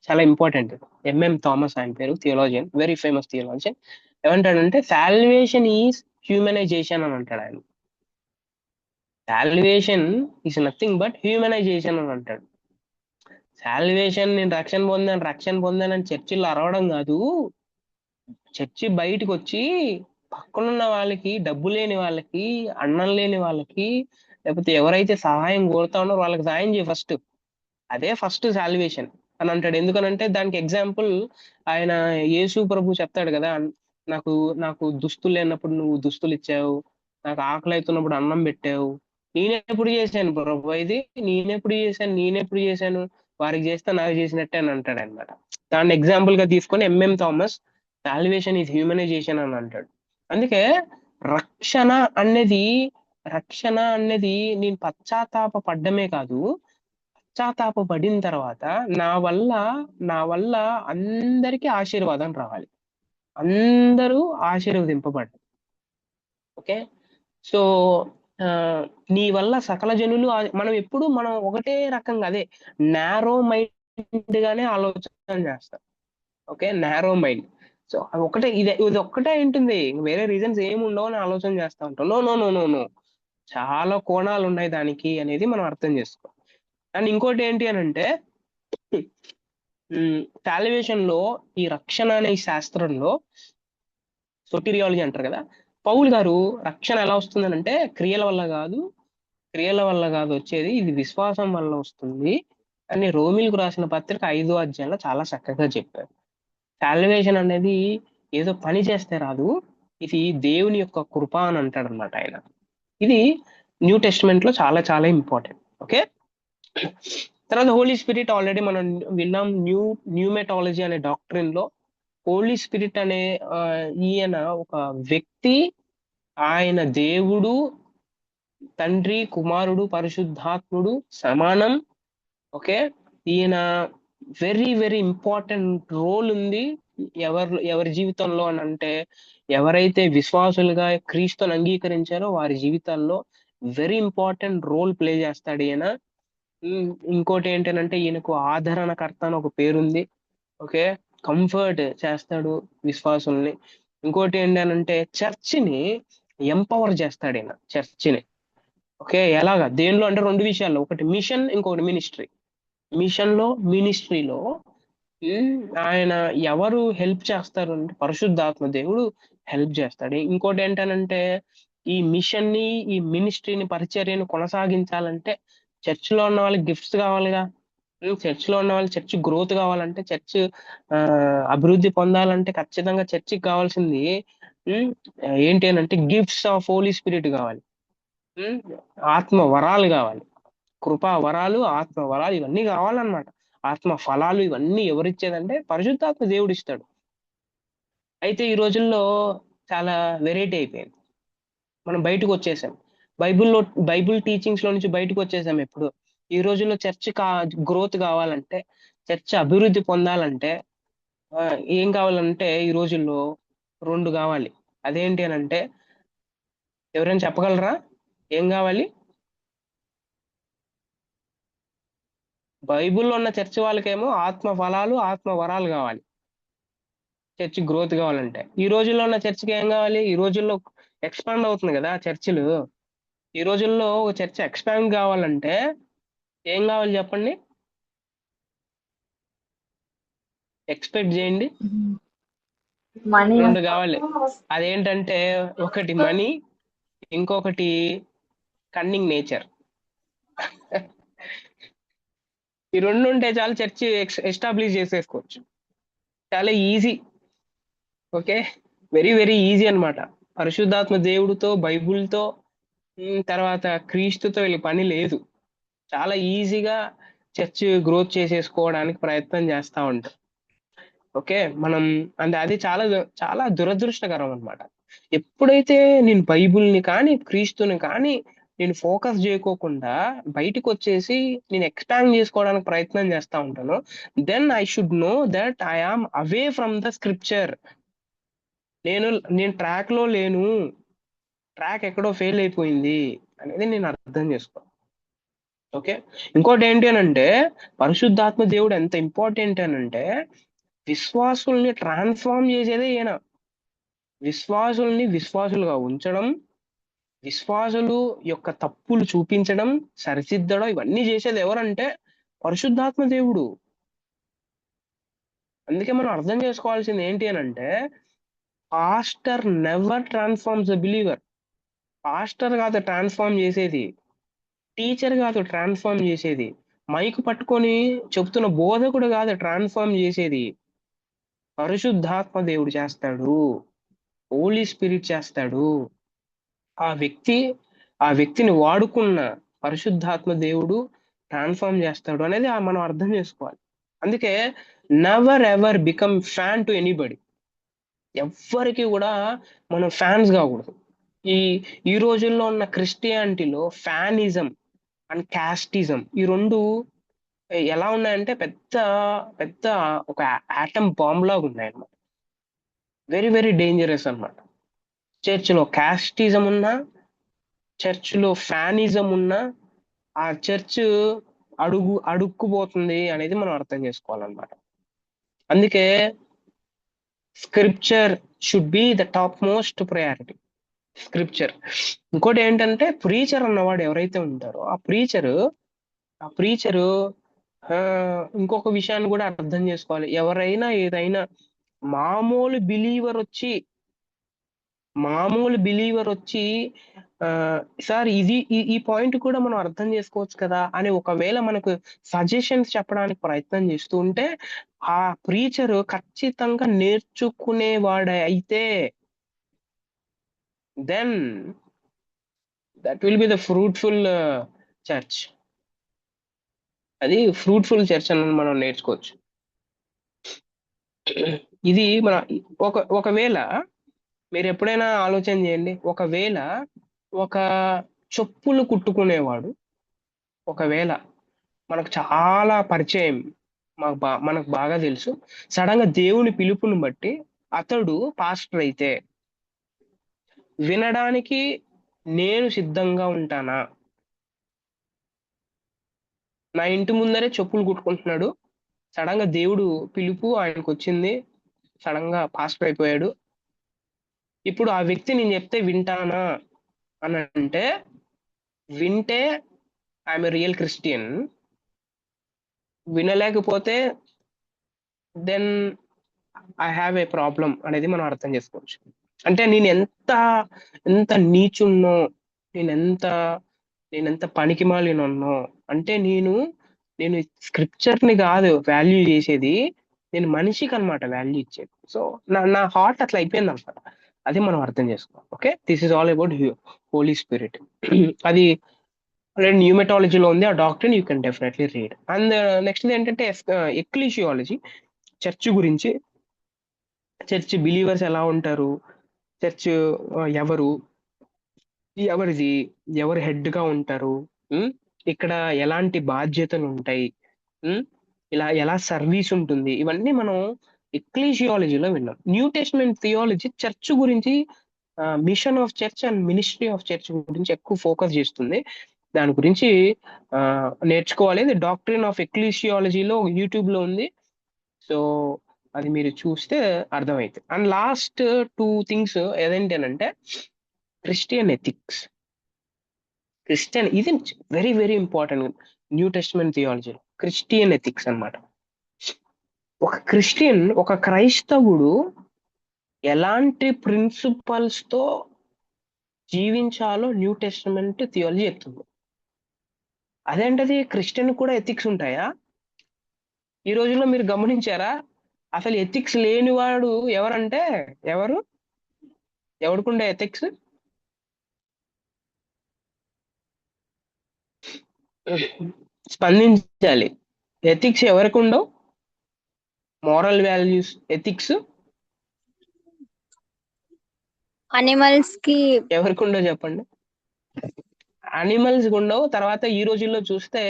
S2: చాలా ఇంపార్టెంట్. ఎంఎం థామస్ ఆయన పేరు, థియోలాజియన్, వెరీ ఫేమస్ థియోలాజియన్. ఏమంటాడంటే సాల్వేషన్ ఈజ్ హ్యూమనైజేషన్ అని అంటాడు ఆయన. సాల్వేషన్ ఈజ్ నథింగ్ బట్ హ్యూమనైజేషన్ అని అంటాడు. సాల్వేషన్, నేను రక్షణ పొందానని చర్చిల్లో అరవడం కాదు. చర్చి బయటకు వచ్చి పక్కనున్న వాళ్ళకి, డబ్బు లేని వాళ్ళకి, అన్నం లేని వాళ్ళకి, లేకపోతే ఎవరైతే సహాయం కోరుతా ఉన్నారో వాళ్ళకి సహాయం చేయి ఫస్ట్. అదే ఫస్ట్ సాల్వేషన్ అని అంటాడు. ఎందుకనంటే దానికి ఎగ్జాంపుల్ ఆయన యేసు ప్రభు చెప్తాడు కదా, నాకు నాకు దుస్తులు లేనప్పుడు నువ్వు దుస్తులు ఇచ్చావు, నాకు ఆకలి అవుతున్నప్పుడు అన్నం పెట్టావు. నేనెప్పుడు చేశాను ప్రభు ఇది, నేనెప్పుడు చేశాను, వారికి చేస్తే నాకు చేసినట్టే అని అంటాడు అనమాట. దాన్ని ఎగ్జాంపుల్ గా తీసుకొని ఎంఎం థామస్ సాల్వేషన్ ఈజ్ హ్యూమనైజేషన్ అని అంటాడు. అందుకే రక్షణ అనేది రక్షణ అనేది నేను పశ్చాత్తాప పడ్డమే కాదు, పశ్చాత్తాప పడిన తర్వాత నా వల్ల అందరికీ ఆశీర్వాదం రావాలి, అందరూ ఆశీర్వదింపబడ్డారు. ఓకే. సో నీ వల్ల సకల జనులు మనం ఒకటే రకంగా, అదే నారో మైండ్ గానే ఆలోచన చేస్తాం. ఓకే. Narrow mind. సో అది ఒకటే, ఇది ఒక్కటే ఉంటుంది, వేరే రీజన్స్ ఏమి ఉండవు అని ఆలోచన చేస్తా ఉంటాం. No no no no no, చాలా కోణాలు ఉన్నాయి దానికి అనేది మనం అర్థం చేసుకో. అండ్ ఇంకోటి ఏంటి అని అంటే సాల్వేషన్ లో, ఈ రక్షణ అనే ఈ శాస్త్రంలో సోటీరియాలజీ అంటారు కదా, పౌలు గారు రక్షణ ఎలా వస్తుందని అంటే క్రియల వల్ల కాదు వచ్చేది, ఇది విశ్వాసం వల్ల వస్తుంది అని రోమిలకు రాసిన పత్రిక 5వ అధ్యాయంలో చాలా చక్కగా చెప్పారు. సాల్వేషన్ అనేది ఏదో పని చేస్తే రాదు, ఇది దేవుని యొక్క కృప అని అంటాడు అనమాట ఆయన. ఇది న్యూ టెస్ట్మెంట్ లో చాలా చాలా ఇంపార్టెంట్. ఓకే. తర్వాత హోలీ స్పిరిట్, ఆల్రెడీ మనం విన్నాం. న్యూమెటాలజీ అనే డాక్ట్రిన్ లో హోలీ స్పిరిట్ అనే ఈయన ఒక వ్యక్తి, ఆయన దేవుడు, తండ్రి, కుమారుడు, పరిశుద్ధాత్ముడు సమానం. ఓకే. ఈయన వెరీ వెరీ ఇంపార్టెంట్ రోల్ ఉంది ఎవరి జీవితంలో అని అంటే, ఎవరైతే విశ్వాసులుగా క్రీస్తుని అంగీకరించారో వారి జీవితాల్లో వెరీ ఇంపార్టెంట్ రోల్ ప్లే చేస్తాడు ఈయన. ఇంకోటి ఏంటంటే ఈయనకు ఆదరణకర్త అని ఒక పేరుంది. ఓకే. కంఫర్ట్ చేస్తాడు విశ్వాసుల్ని. ఇంకోటి ఏంటంటే చర్చిని ఎంపవర్ చేస్తాడు ఈయన, చర్చిని. ఓకే. ఎలాగా, దేనిలో అంటే రెండు విషయాల్లో, ఒకటి మిషన్, ఇంకొకటి మినిస్ట్రీ. మినిస్ట్రీలో ఆయన ఎవరు హెల్ప్ చేస్తారు అంటే పరిశుద్ధాత్మ దేవుడు హెల్ప్ చేస్తాడు. ఇంకోటి ఏంటనంటే ఈ మిషన్ ని, ఈ మినిస్ట్రీని, పరిచర్యను కొనసాగించాలంటే చర్చిలో ఉన్న వాళ్ళకి గిఫ్ట్స్ కావాలిగా. చర్చిలో ఉన్న వాళ్ళు చర్చ్ గ్రోత్ కావాలంటే, చర్చ్ అభివృద్ధి పొందాలంటే ఖచ్చితంగా చర్చికి కావాల్సింది ఏంటి అని అంటే గిఫ్ట్స్ ఆఫ్ హోలీ స్పిరిట్ కావాలి, ఆత్మ వరాలు కావాలి, కృపా వరాలు, ఆత్మ వరాలు ఇవన్నీ కావాలన్నమాట. ఆత్మ ఫలాలు ఇవన్నీ ఎవరిచ్చేదంటే పరిశుద్ధాత్మ దేవుడు ఇస్తాడు. అయితే ఈ రోజుల్లో చాలా వెరైటీ అయిపోయింది, మనం బయటకు వచ్చేసాం, బైబుల్ టీచింగ్స్ లో నుంచి బయటకు వచ్చేసాం. ఎప్పుడు ఈ రోజుల్లో చర్చ్ గ్రోత్ కావాలంటే, చర్చ్ అభివృద్ధి పొందాలంటే ఏం కావాలంటే ఈ రోజుల్లో రెండు కావాలి. అదేంటి అని అంటే, ఎవరైనా చెప్పగలరా ఏం కావాలి? బైబుల్లో ఉన్న చర్చ్ వాళ్ళకేమో ఆత్మ ఫలాలు, ఆత్మ వరాలు కావాలి చర్చ్ గ్రోత్ కావాలంటే. ఈ రోజుల్లో ఉన్న చర్చికి ఏం కావాలి? ఈ రోజుల్లో ఎక్స్పాండ్ అవుతుంది కదా చర్చిలు, ఈ రోజుల్లో ఒక చర్చ ఎక్స్పాండ్ కావాలంటే ఏం కావాలి చెప్పండి? ఎక్స్పెక్ట్ చేయండి.
S1: మనీ.
S2: 2 కావాలి. అదేంటంటే ఒకటి మనీ, ఇంకొకటి కన్నింగ్ నేచర్. ఈ 2 ఉంటే చాలు చర్చి ఎస్టాబ్లిష్ చేసేసుకోవచ్చు. చాలా easy. Okay, very very easy అన్నమాట. పరిశుద్ధాత్మ దేవుడితో, బైబుల్తో, తర్వాత క్రీస్తుతో వీళ్ళ పని లేదు. చాలా ఈజీగా చర్చ్ గ్రోత్ చేసేసుకోవడానికి ప్రయత్నం చేస్తూ ఉంటాం. ఓకే, మనం అంటే అది చాలా చాలా దురదృష్టకరం అన్నమాట. ఎప్పుడైతే నేను బైబుల్ని కానీ క్రీస్తుని కానీ నేను ఫోకస్ చేయకోకుండా బయటికి వచ్చేసి నేను ఎక్స్పాండ్ చేసుకోవడానికి ప్రయత్నం చేస్తూ ఉంటాను, then I should know that I am away from the scripture. నేను నేను ట్రాక్ లో లేను, ట్రాక్ ఎక్కడో ఫెయిల్ అయిపోయింది అనేది నేను అర్థం చేసుకోవాలి. ఓకే, ఇంకోటి ఏంటి అని అంటే పరిశుద్ధాత్మ దేవుడు ఎంత ఇంపార్టెంట్ అని అంటే విశ్వాసుల్ని ట్రాన్స్ఫార్మ్ చేసేదే ఈయన. విశ్వాసుల్ని విశ్వాసులుగా ఉంచడం, విశ్వాసులు యొక్క తప్పులు చూపించడం, సరిదిద్దడం, ఇవన్నీ చేసేది ఎవరంటే పరిశుద్ధాత్మ దేవుడు. అందుకే మనం అర్థం చేసుకోవాల్సింది ఏంటి అని అంటే pastor never transforms the believer. Pastor కాదు ట్రాన్స్ఫార్మ్ చేసేది, టీచర్ కాదు ట్రాన్స్ఫార్మ్ చేసేది, మైక్ పట్టుకొని చెప్తున్న బోధకుడు కాదు ట్రాన్స్ఫార్మ్ చేసేది, పరిశుద్ధాత్మ దేవుడు చేస్తాడు, హోలీ స్పిరిట్ చేస్తాడు. ఆ వ్యక్తిని వాడుకున్న పరిశుద్ధాత్మ దేవుడు ట్రాన్స్ఫార్మ్ చేస్తాడు అనేది మనం అర్థం చేసుకోవాలి. అందుకే never ever become fan to anybody. ఎవ్వరికి కూడా మనం ఫ్యాన్స్ కాకూడదు. ఈ ఈ రోజుల్లో ఉన్న క్రిస్టియానిటీలో ఫ్యానిజం అండ్ క్యాస్టిజం ఈ 2 ఎలా ఉన్నాయంటే పెద్ద పెద్ద ఒక ఆటం బాంబ్ లాగా ఉన్నాయి అన్నమాట. వెరీ వెరీ డేంజరస్ అన్నమాట. చర్చిలో క్యాస్టిజం ఉన్నా, చర్చిలో ఫ్యానిజం ఉన్నా ఆ చర్చ్ అడుక్కుపోతుంది అనేది మనం అర్థం చేసుకోవాలన్నమాట. అందుకే scripture should be the top most priority. Scripture. ఇంకోటి ఏంటంటే ప్రీచర్ అన్నవాడు ఎవరైతే ఉంటారో ఆ ప్రీచరు ఇంకొక విషయాన్ని కూడా అర్థం చేసుకోవాలి. ఎవరైనా ఏదైనా మామూలు బిలీవర్ వచ్చి సార్ ఇది ఈ పాయింట్ కూడా మనం అర్థం చేసుకోవచ్చు కదా అని ఒకవేళ మనకు సజెషన్స్ చెప్పడానికి ప్రయత్నం చేస్తూ ఉంటే ఆ ప్రీచర్ ఖచ్చితంగా నేర్చుకునేవాడే అయితే then that will be the fruitful church. అది ఫ్రూట్ఫుల్ చర్చ్ అని మనం నేర్చుకోవచ్చు. ఇది మన ఒకవేళ మీరు ఎప్పుడైనా ఆలోచన చేయండి, ఒకవేళ ఒక చెప్పులు కుట్టుకునేవాడు ఒకవేళ మనకు చాలా పరిచయం, మనకు బాగా తెలుసు, సడన్ గా దేవుని పిలుపుని బట్టి అతడు పాస్టర్ అయితే వినడానికి నేను సిద్ధంగా ఉంటానా? నా ఇంటి ముందరే చెప్పులు కుట్టుకుంటున్నాడు, సడన్ గా దేవుడు పిలుపు ఆయనకు వచ్చింది, సడన్ గా పాస్టర్ అయిపోయాడు. ఇప్పుడు ఆ వ్యక్తి నేను చెప్తే వింటానా అని అంటే వింటే ఐఎమ్ రియల్ క్రిస్టియన్, వినలేకపోతే then I have a problem అనేది మనం అర్థం చేసుకోవచ్చు. అంటే నేను ఎంత నీచున్నో, నేనెంత పనికిమాలినో అంటే నేను స్క్రిప్చర్ ని కాదు వాల్యూ చేసేది, నేను మనిషికి అనమాట వాల్యూ ఇచ్చేది. సో నా హార్ట్ అట్లా అయిపోయింది అనమాట. అది మనం అర్థం చేసుకోవాలి. Okay, this is all about holy spirit. అది ఆల్రెడీ న్యూమెటాలజీలో ఉంది, ఆ doctrine you can definitely read. And next ఏంటంటే ఎక్లీషియాలజీ, చర్చ్ గురించి. చర్చ్ బిలీవర్స్ ఎలా ఉంటారు, చర్చ్ ఎవరిది, ఎవరు హెడ్ గా ఉంటారు, ఇక్కడ ఎలాంటి బాధ్యతలు ఉంటాయి, ఇలా ఎలా సర్వీస్ ఉంటుంది, ఇవన్నీ మనం ఎక్లీషియాలజీలో విన్నాం. న్యూ టెస్టమెంట్ థియాలజీ చర్చ్ గురించి, machine of church and ministry of church గురించి ఎక్కువ ఫోకస్ చేస్తుంది. దాని గురించి నేర్చుకోవాలి. డాక్ట్రిన్ ఆఫ్ ఎక్లీషియాలజీలో యూట్యూబ్ లో ఉంది, సో అది మీరు చూస్తే అర్థమవుతుంది. అండ్ లాస్ట్ 2 థింగ్స్ ఏదేంటంటే క్రిస్టియన్ ఎథిక్స్. క్రిస్టియన్ ఇది very very important New Testament theology Christian ethics అన్నమాట. ఒక క్రైస్తవుడు ఎలాంటి ప్రిన్సిపల్స్ తో జీవించాలో న్యూ టెస్టమెంట్ థియాలజీ చెప్తుంది. అదేంటది క్రిస్టియన్ కూడా ఎథిక్స్ ఉంటాయా? ఈ రోజుల్లో మీరు గమనించారా? అసలు ఎథిక్స్ లేనివాడు ఎవరంటే ఎవరికుండే ఎథిక్స్? స్పందించాలి. ఎథిక్స్ ఎవరికి ఉండవు? మోరల్ వాల్యూస్ ఎథిక్స్
S4: అనిమల్స్ కి
S2: ఎవరికి ఉండవు చెప్పండి? అనిమల్స్ ఉండవు. తర్వాత ఈ రోజుల్లో చూస్తే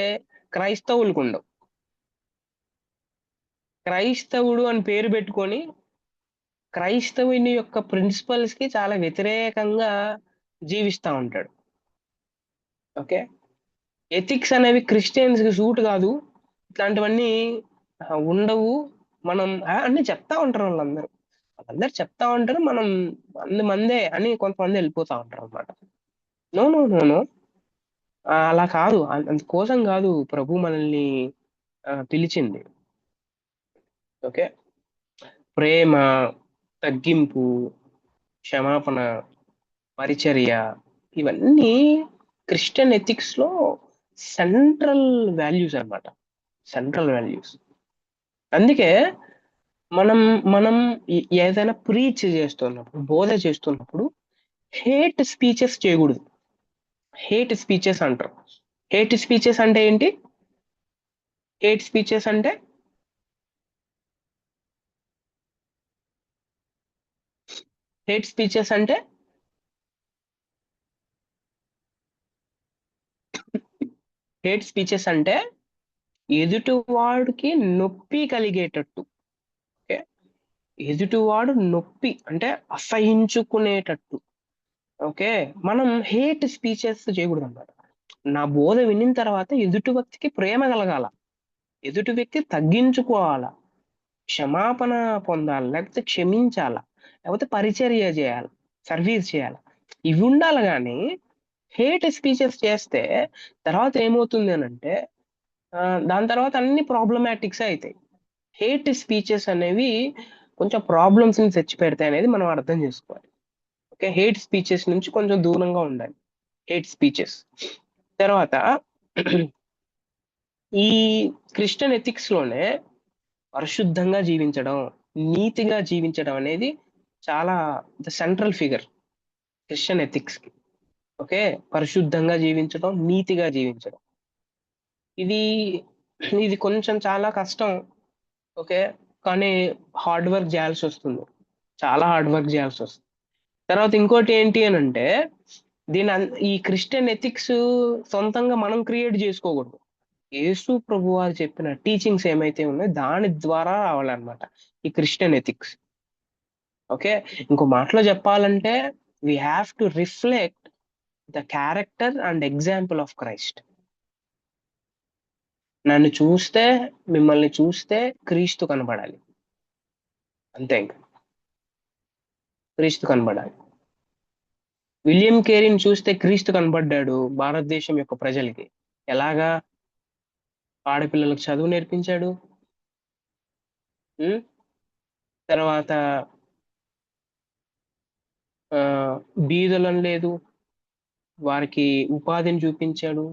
S2: క్రైస్తవులకు ఉండవు. క్రైస్తవుడు అని పేరు పెట్టుకొని క్రైస్తవుని యొక్క ప్రిన్సిపల్స్ కి చాలా వ్యతిరేకంగా జీవిస్తూ ఉంటాడు. ఓకే, ఎథిక్స్ అనేవి క్రిస్టియన్స్ కి సూట్ కాదు, ఇట్లాంటివన్నీ ఉండవు. మనం అన్ని చెప్తా ఉంటారు వాళ్ళందరూ చెప్తా ఉంటారు. మనం మందే అని కొంతమంది వెళ్ళిపోతా ఉంటారు అనమాట. నో నో నో నో అలా కాదు. అందుకోసం కాదు ప్రభు మనల్ని పిలిచింది. ఓకే, ప్రేమ, తగ్గింపు, క్షమాపణ, పరిచర్య, ఇవన్నీ క్రిస్టియన్ ఎథిక్స్ లో సెంట్రల్ వాల్యూస్ అన్నమాట. Central values. అందుకే మనం ఏదైనా ప్రీచ్ చేస్తున్నప్పుడు, బోధ చేస్తున్నప్పుడు హేట్ స్పీచెస్ చేయకూడదు. హేట్ స్పీచెస్ అంటారు. హేట్ స్పీచెస్ అంటే ఏంటి? హేట్ స్పీచెస్ అంటే హేట్ స్పీచెస్ అంటే హేట్ స్పీచెస్ అంటే ఎదుటివాడికి నొప్పి కలిగేటట్టు. ఓకే, ఎదుటివాడు నొప్పి అంటే అసహించుకునేటట్టు. ఓకే, మనం హేట్ స్పీచెస్ చేయకూడదు అన్నమాట. నా బోధ వినిన తర్వాత ఎదుటి వ్యక్తికి ప్రేమ కలగాల, ఎదుటి వ్యక్తి తగ్గించుకోవాలా, క్షమాపణ పొందాలి, లేకపోతే క్షమించాలా, లేకపోతే పరిచర్య చేయాలి, సర్వీస్ చేయాలి. ఇవి ఉండాలి. కానీ హేట్ స్పీచెస్ చేస్తే తర్వాత ఏమవుతుంది అని అంటే దాని తర్వాత అన్ని ప్రాబ్లమాటిక్స్ అవుతాయి. హేట్ స్పీచెస్ అనేవి కొంచెం ప్రాబ్లమ్స్ ని తెచ్చి పెడతాయి అనేది మనం అర్థం చేసుకోవాలి. ఓకే, హేట్ స్పీచెస్ నుంచి కొంచెం దూరంగా ఉండాలి. హేట్ స్పీచెస్ తర్వాత ఈ క్రిస్టియన్ ఎథిక్స్ లోనే పరిశుద్ధంగా జీవించడం, నీతిగా జీవించడం అనేది చాలా సెంట్రల్ ఫిగర్ క్రిస్టియన్ ఎథిక్స్ కి. ఓకే, పరిశుద్ధంగా జీవించడం, నీతిగా జీవించడం, ఇది కొంచెం చాలా కష్టం. ఓకే, కానీ హార్డ్ వర్క్ చేయాల్సి వస్తుంది, చాలా హార్డ్ వర్క్ చేయాల్సి వస్తుంది. తర్వాత ఇంకోటి ఏంటి అని అంటే ఈ క్రిస్టియన్ ఎథిక్స్ సొంతంగా మనం క్రియేట్ చేసుకోకూడదు. యేసు ప్రభు వారు చెప్పిన టీచింగ్స్ ఏమైతే ఉన్నాయో దాని ద్వారా రావాలన్నమాట ఈ క్రిస్టియన్ ఎథిక్స్. ఓకే, ఇంకో మాటలో చెప్పాలంటే we have to reflect the character and example of Christ. నన్ను చూస్తే, మిమ్మల్ని చూస్తే క్రీస్తు కనబడాలి, అంతే. ఇంకా క్రీస్తు కనబడాలి. విలియం కేరీని చూస్తే క్రీస్తు కనబడ్డాడు భారతదేశం యొక్క ప్రజలకి. ఎలాగా? ఆడపిల్లలకు చదువు నేర్పించాడు. తర్వాత బీదలను లేదు, వారికి ఉపాధిని చూపించాడు,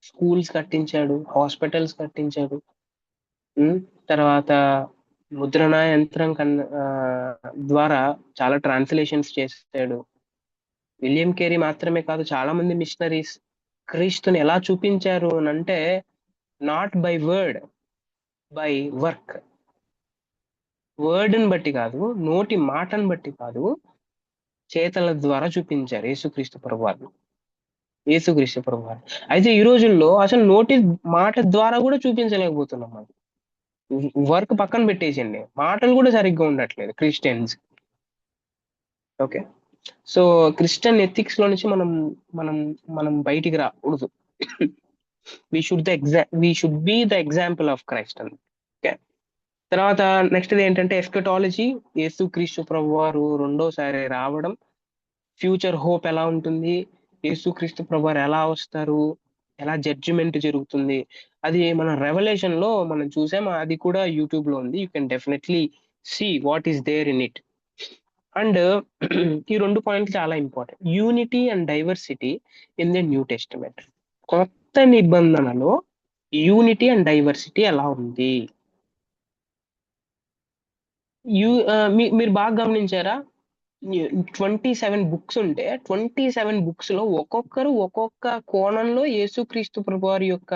S2: స్కూల్స్ కట్టించాడు, హాస్పిటల్స్ కట్టించాడు. తర్వాత ముద్రణ యంత్రం ద్వారా చాలా ట్రాన్స్లేషన్స్ చేశాడు. విలియం కేరీ మాత్రమే కాదు, చాలా మంది మిషనరీస్ క్రీస్తుని ఎలా చూపించారు అని అంటే not by word, by work. వర్డ్ని బట్టి కాదు, నోటి మాటను బట్టి కాదు, చేతల ద్వారా చూపించారు యేసుక్రీస్తు ప్రభువారు. అయితే ఈ రోజుల్లో అసలు నోటి మాట ద్వారా కూడా చూపించలేకపోతున్నాం. మనం వర్క్ పక్కన పెట్టేసండి, మాటలు కూడా సరిగ్గా ఉండట్లేదు Christians. Okay, so Christian ethics లో నుంచి మనం బయటికి రాకూడదు. We should be the example of Christ అని. ఓకే, తర్వాత నెక్స్ట్ ఏంటంటే ఎస్కటాలజీ. యేసుక్రీస్తు ప్రభు వారు రెండోసారి రావడం, ఫ్యూచర్ హోప్ ఎలా ఉంటుంది, యేసుక్రీస్తు ప్రభువారు ఎలా వస్తారు, ఎలా జడ్జిమెంట్ జరుగుతుంది, అది మన రెవల్యూషన్ లో మనం చూసాం. అది కూడా యూట్యూబ్ లో ఉంది. You can definitely see what is there in it. And ఈ 2 పాయింట్లు చాలా important. Unity and diversity in the new testament. కొత్త నిబంధనలో యూనిటీ అండ్ డైవర్సిటీ ఎలా ఉంది? మీరు బాగా గమనించారా? 27 బుక్స్ ఉంటే 27 బుక్స్ లో ఒక్కొక్కరు ఒక్కొక్క కోణంలో యేసుక్రీస్తు ప్రభువారి యొక్క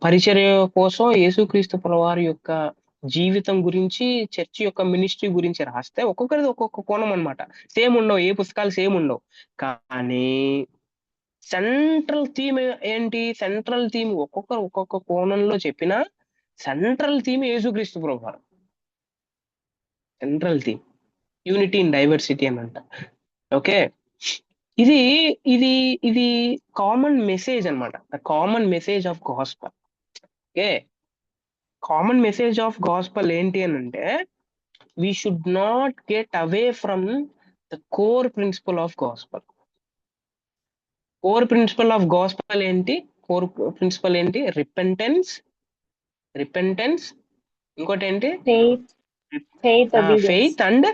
S2: పరిచర్య కోసం, యేసుక్రీస్తు ప్రభువారి యొక్క జీవితం గురించి, చర్చ్ యొక్క మినిస్ట్రీ గురించి రాస్తే ఒక్కొక్కరిది ఒక్కొక్క కోణం అన్నమాట. సేమ్ ఉండవు, ఏ పుస్తకాలు సేమ్ ఉండవు. కానీ సెంట్రల్ థీమ్ ఏంటి? సెంట్రల్ థీమ్ ఒక్కొక్కరు ఒక్కొక్క కోణంలో చెప్పిన సెంట్రల్ థీమ్ యేసుక్రీస్తు ప్రభువారు. Central theme unity in diversity అని అంట. ఓకే, ఇది ఇది ఇది కామన్ మెసేజ్ అన్నమాట. The common message of gospel. Okay, common message of gospel ఏంటి అని అంటే, we should not get away from the core principle of gospel. Core principle of gospel ఏంటి? కోర్ ప్రిన్సిపల్ ఏంటి? రిపెంటెన్స్, ఇంకోటి ఏంటి?
S1: Faith
S2: faith and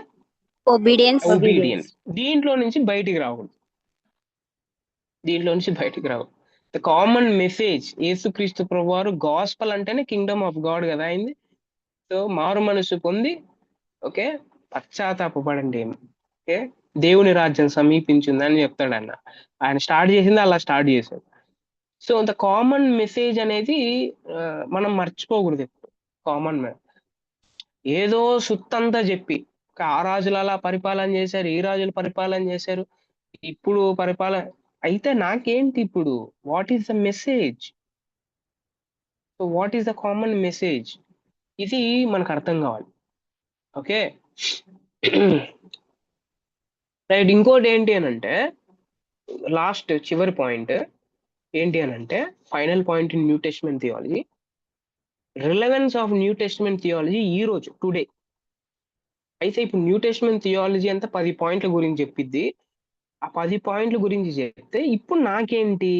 S4: obedience,
S2: obedience. దీంట్లో నుంచి బయటికి రాకూడదు. ద కామన్ మెసేజ్, యేసుక్రీస్తు ప్రభువారు గాస్పల్ అంటేనే కింగ్డమ్ ఆఫ్ గాడ్ కదా అయింది. సో మారు మనసు పొంది, ఓకే, పశ్చాత్తాపపడండి, ఓకే, దేవుని రాజ్యం సమీపించింది అని చెప్తాడు అన్న. ఆయన స్టార్ట్ చేసింది అలా స్టార్ట్ చేశాడు. సో ద కామన్ మెసేజ్ అనేది మనం మర్చిపోకూడదు ఎప్పుడు. కామన్ ఏదో సుత్తంతా చెప్పి ఆ రాజులు అలా పరిపాలన చేశారు, ఈ రాజులు పరిపాలన చేశారు, ఇప్పుడు పరిపాలన అయితే నాకేంటి ఇప్పుడు? What is the message? So what is the common message? ఇది మనకు అర్థం కావాలి. Okay right. ఇంకోటి ఏంటి అని అంటే, లాస్ట్ చివరి పాయింట్ ఏంటి అని అంటే, final point in new testament theology, relevance of new testament theology ఈ రోజు, టుడే. అయితే ఇప్పుడు న్యూ టెస్టిమెంట్ థియాలజీ అంతా 10 పాయింట్ల గురించి చెప్పిద్ది. ఆ 10 పాయింట్ల గురించి చెప్తే ఇప్పుడు నాకేంటి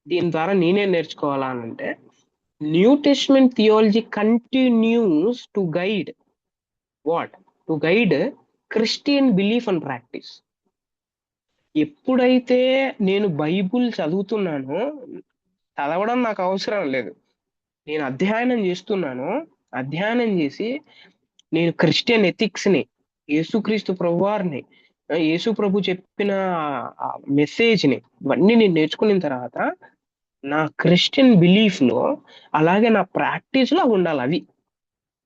S2: దీని ద్వారా నేనే నేర్చుకోవాలా అని అంటే, new testament theology continues to guide Christian belief and practice. ఎప్పుడైతే నేను బైబుల్ చదువుతున్నానో, చదవడం నాకు అవసరం లేదు, నేను అధ్యయనం చేసి నేను క్రిస్టియన్ ఎథిక్స్ ని, యేసుక్రీస్తు ప్రభువారిని, యేసు ప్రభు చెప్పిన మెసేజ్ ని, ఇవన్నీ నేను నేర్చుకున్న తర్వాత నా క్రిస్టియన్ బిలీఫ్ లో, అలాగే నా ప్రాక్టీస్ లో అవి ఉండాలి. అవి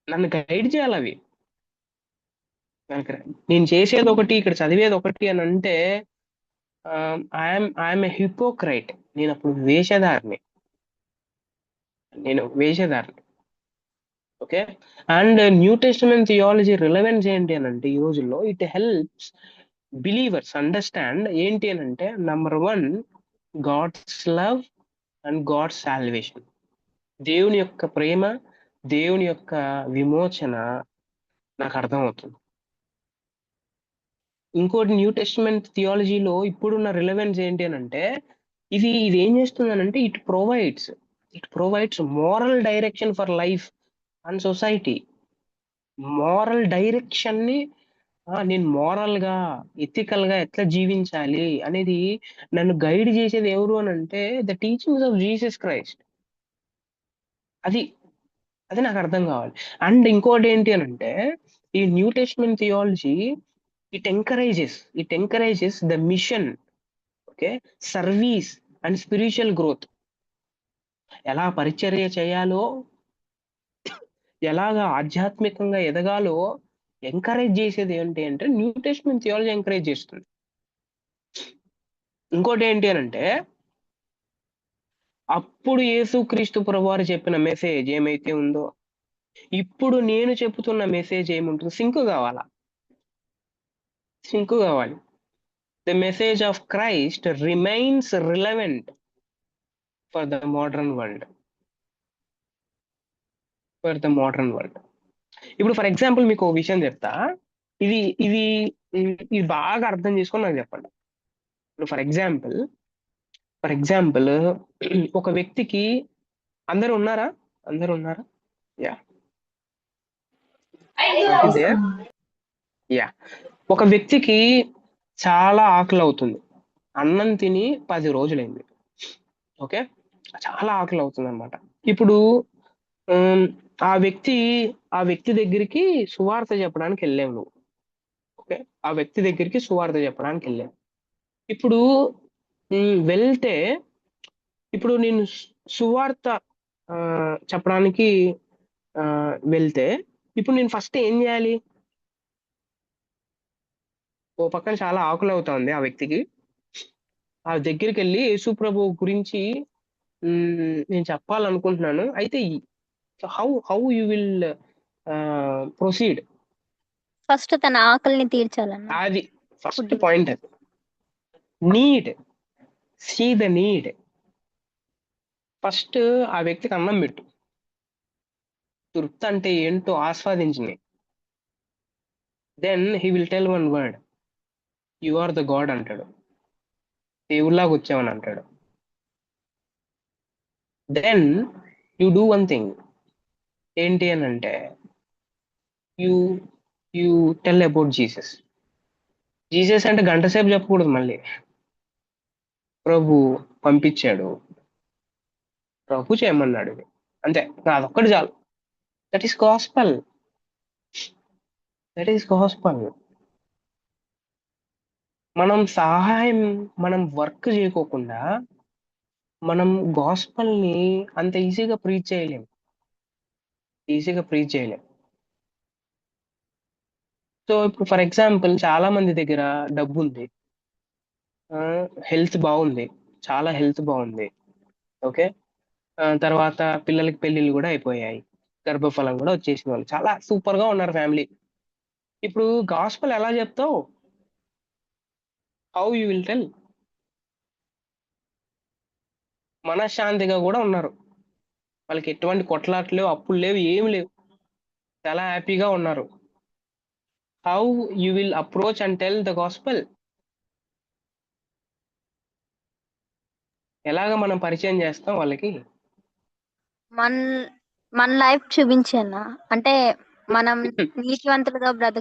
S2: నన్ను గైడ్ చేయాలి. అవి నేను చేసేది ఒకటి, ఇక్కడ చదివేది ఒకటి అని అంటే ఐఎమ్ ఏ హిపోక్రైట్. నేను అప్పుడు వేషధారిని. Okay, and New testament theology relevance ఏంటి అని అంటే, ఈ రోజుల్లో ఇట్ హెల్ప్స్ బిలీవర్స్ అండర్స్టాండ్ ఏంటి అని అంటే, number 1, God's love and God's salvation. దేవుని యొక్క ప్రేమ, దేవుని యొక్క విమోచన నాకు అర్థమవుతుంది. ఇంకోటి, న్యూ టెస్టిమెంట్ థియాలజీలో ఇప్పుడున్న రిలవెన్స్ ఏంటి అని అంటే, ఇది ఏం చేస్తుందనంటే, it provides moral direction for life and society. Moral direction ని, నేను మోరల్ గా, ఎథికల్ గా ఎట్లా జీవించాలి అనేది నన్ను గైడ్ చేసేది ఎవరు అని అంటే, the teachings of Jesus Christ. అది నాకు అర్థం కావాలి. అండ్ ఇంకోటి ఏంటి అని అంటే, ఈ new testament theology it encourages the mission, okay, service and spiritual growth. ఎలా పరిచర్య చేయాలో, ఎలాగా ఆధ్యాత్మికంగా ఎదగాలో ఎంకరేజ్ చేసేది ఏంటి అంటే న్యూ టెస్టిమెంట్ థియాలజీ ఎంకరేజ్ చేస్తుంది. ఇంకోటి ఏంటి అని అంటే, అప్పుడు యేసుక్రీస్తు ప్రభువారు చెప్పిన మెసేజ్ ఏమైతే ఉందో, ఇప్పుడు నేను చెబుతున్న మెసేజ్ ఏముంటుంది? సింక్ కావాలి. The message of Christ remains relevant for the modern world. ఇప్పుడు ఫర్ ఎగ్జాంపుల్ మీకు ఒక విషయం చెప్తా. ఇది బాగా అర్థం చేసుకొని నాకు చెప్పండి. ఫర్ ఎగ్జాంపుల్ ఒక వ్యక్తికి అందరూ ఉన్నారా యా యా ఒక వ్యక్తికి చాలా ఆకలి అవుతుంది. అన్నం తిని 10 రోజులైంది. ఓకే, చాలా ఆకలి అవుతుంది అనమాట. ఇప్పుడు ఉమ్, ఆ వ్యక్తి దగ్గరికి సువార్త చెప్పడానికి వెళ్ళావు నువ్వు. ఓకే, ఆ వ్యక్తి దగ్గరికి సువార్త చెప్పడానికి వెళ్ళావు. ఇప్పుడు వెళ్తే ఇప్పుడు నేను సువార్త ఆ, చెప్పడానికి ఆ, వెళ్తే ఇప్పుడు నేను ఫస్ట్ ఏం చేయాలి? ఓ పక్కన చాలా ఆకలి అవుతుంది ఆ వ్యక్తికి. ఆ దగ్గరికి వెళ్ళి యేసు ప్రభు గురించి నేను చెప్పాలనుకుంటున్నాను. అయితే how you will proceed?
S4: First తన ఆకలిని తీర్చాలన్న.
S2: అది ఫస్ట్
S4: ఫుడ్.
S2: పాయింట్. అది need, see the need. First ఆ వ్యక్తికి అన్నం పెట్టు. తృప్తి అంటే ఏంటో ఆస్వాదించింది. Then he will tell one word, you are the God అంటాడు. దేవుళ్ళలాగా వచ్చావని అంటాడు. Then you do one thing. ఏంటి అని అంటే you you tell about Jesus. Jesus అంటే గంట సేపు చెప్పకూడదు. మళ్ళీ ప్రభు పంపించాడు, ప్రభు చేయమన్నాడు, అంతే. అదొక్కటి చాలు. That is gospel. మనం వర్క్ చేయకోకుండా మనం గాస్పల్ ని అంత ఈజీగా ప్రీచ్ చేయలేం. సో ఇప్పుడు ఫర్ ఎగ్జాంపుల్ చాలా మంది దగ్గర డబ్బు ఉంది, హెల్త్ బాగుంది, చాలా హెల్త్ బాగుంది. ఓకే, తర్వాత పిల్లలకి పెళ్ళిళ్ళు కూడా అయిపోయాయి, గర్భఫలం కూడా వచ్చేసిన వాళ్ళు చాలా సూపర్ గా ఉన్నారు ఫ్యామిలీ. ఇప్పుడు గాస్పల్ ఎలా చెప్తావు? How you will tell? మనశ్శాంతిగా కూడా ఉన్నారు, వాళ్ళకి ఎటువంటి కొట్లాట్లు లేవు, అప్పులు లేవు, ఏమి లేవు, చాలా హ్యాపీగా ఉన్నారు. How you will approach and tell the gospel? ఎలాగ మనం పరిచయం చేస్తాం వాళ్ళకి?
S4: మన మన లైఫ్ చూపించన్న. అంటే మనం నీతివంతులుగా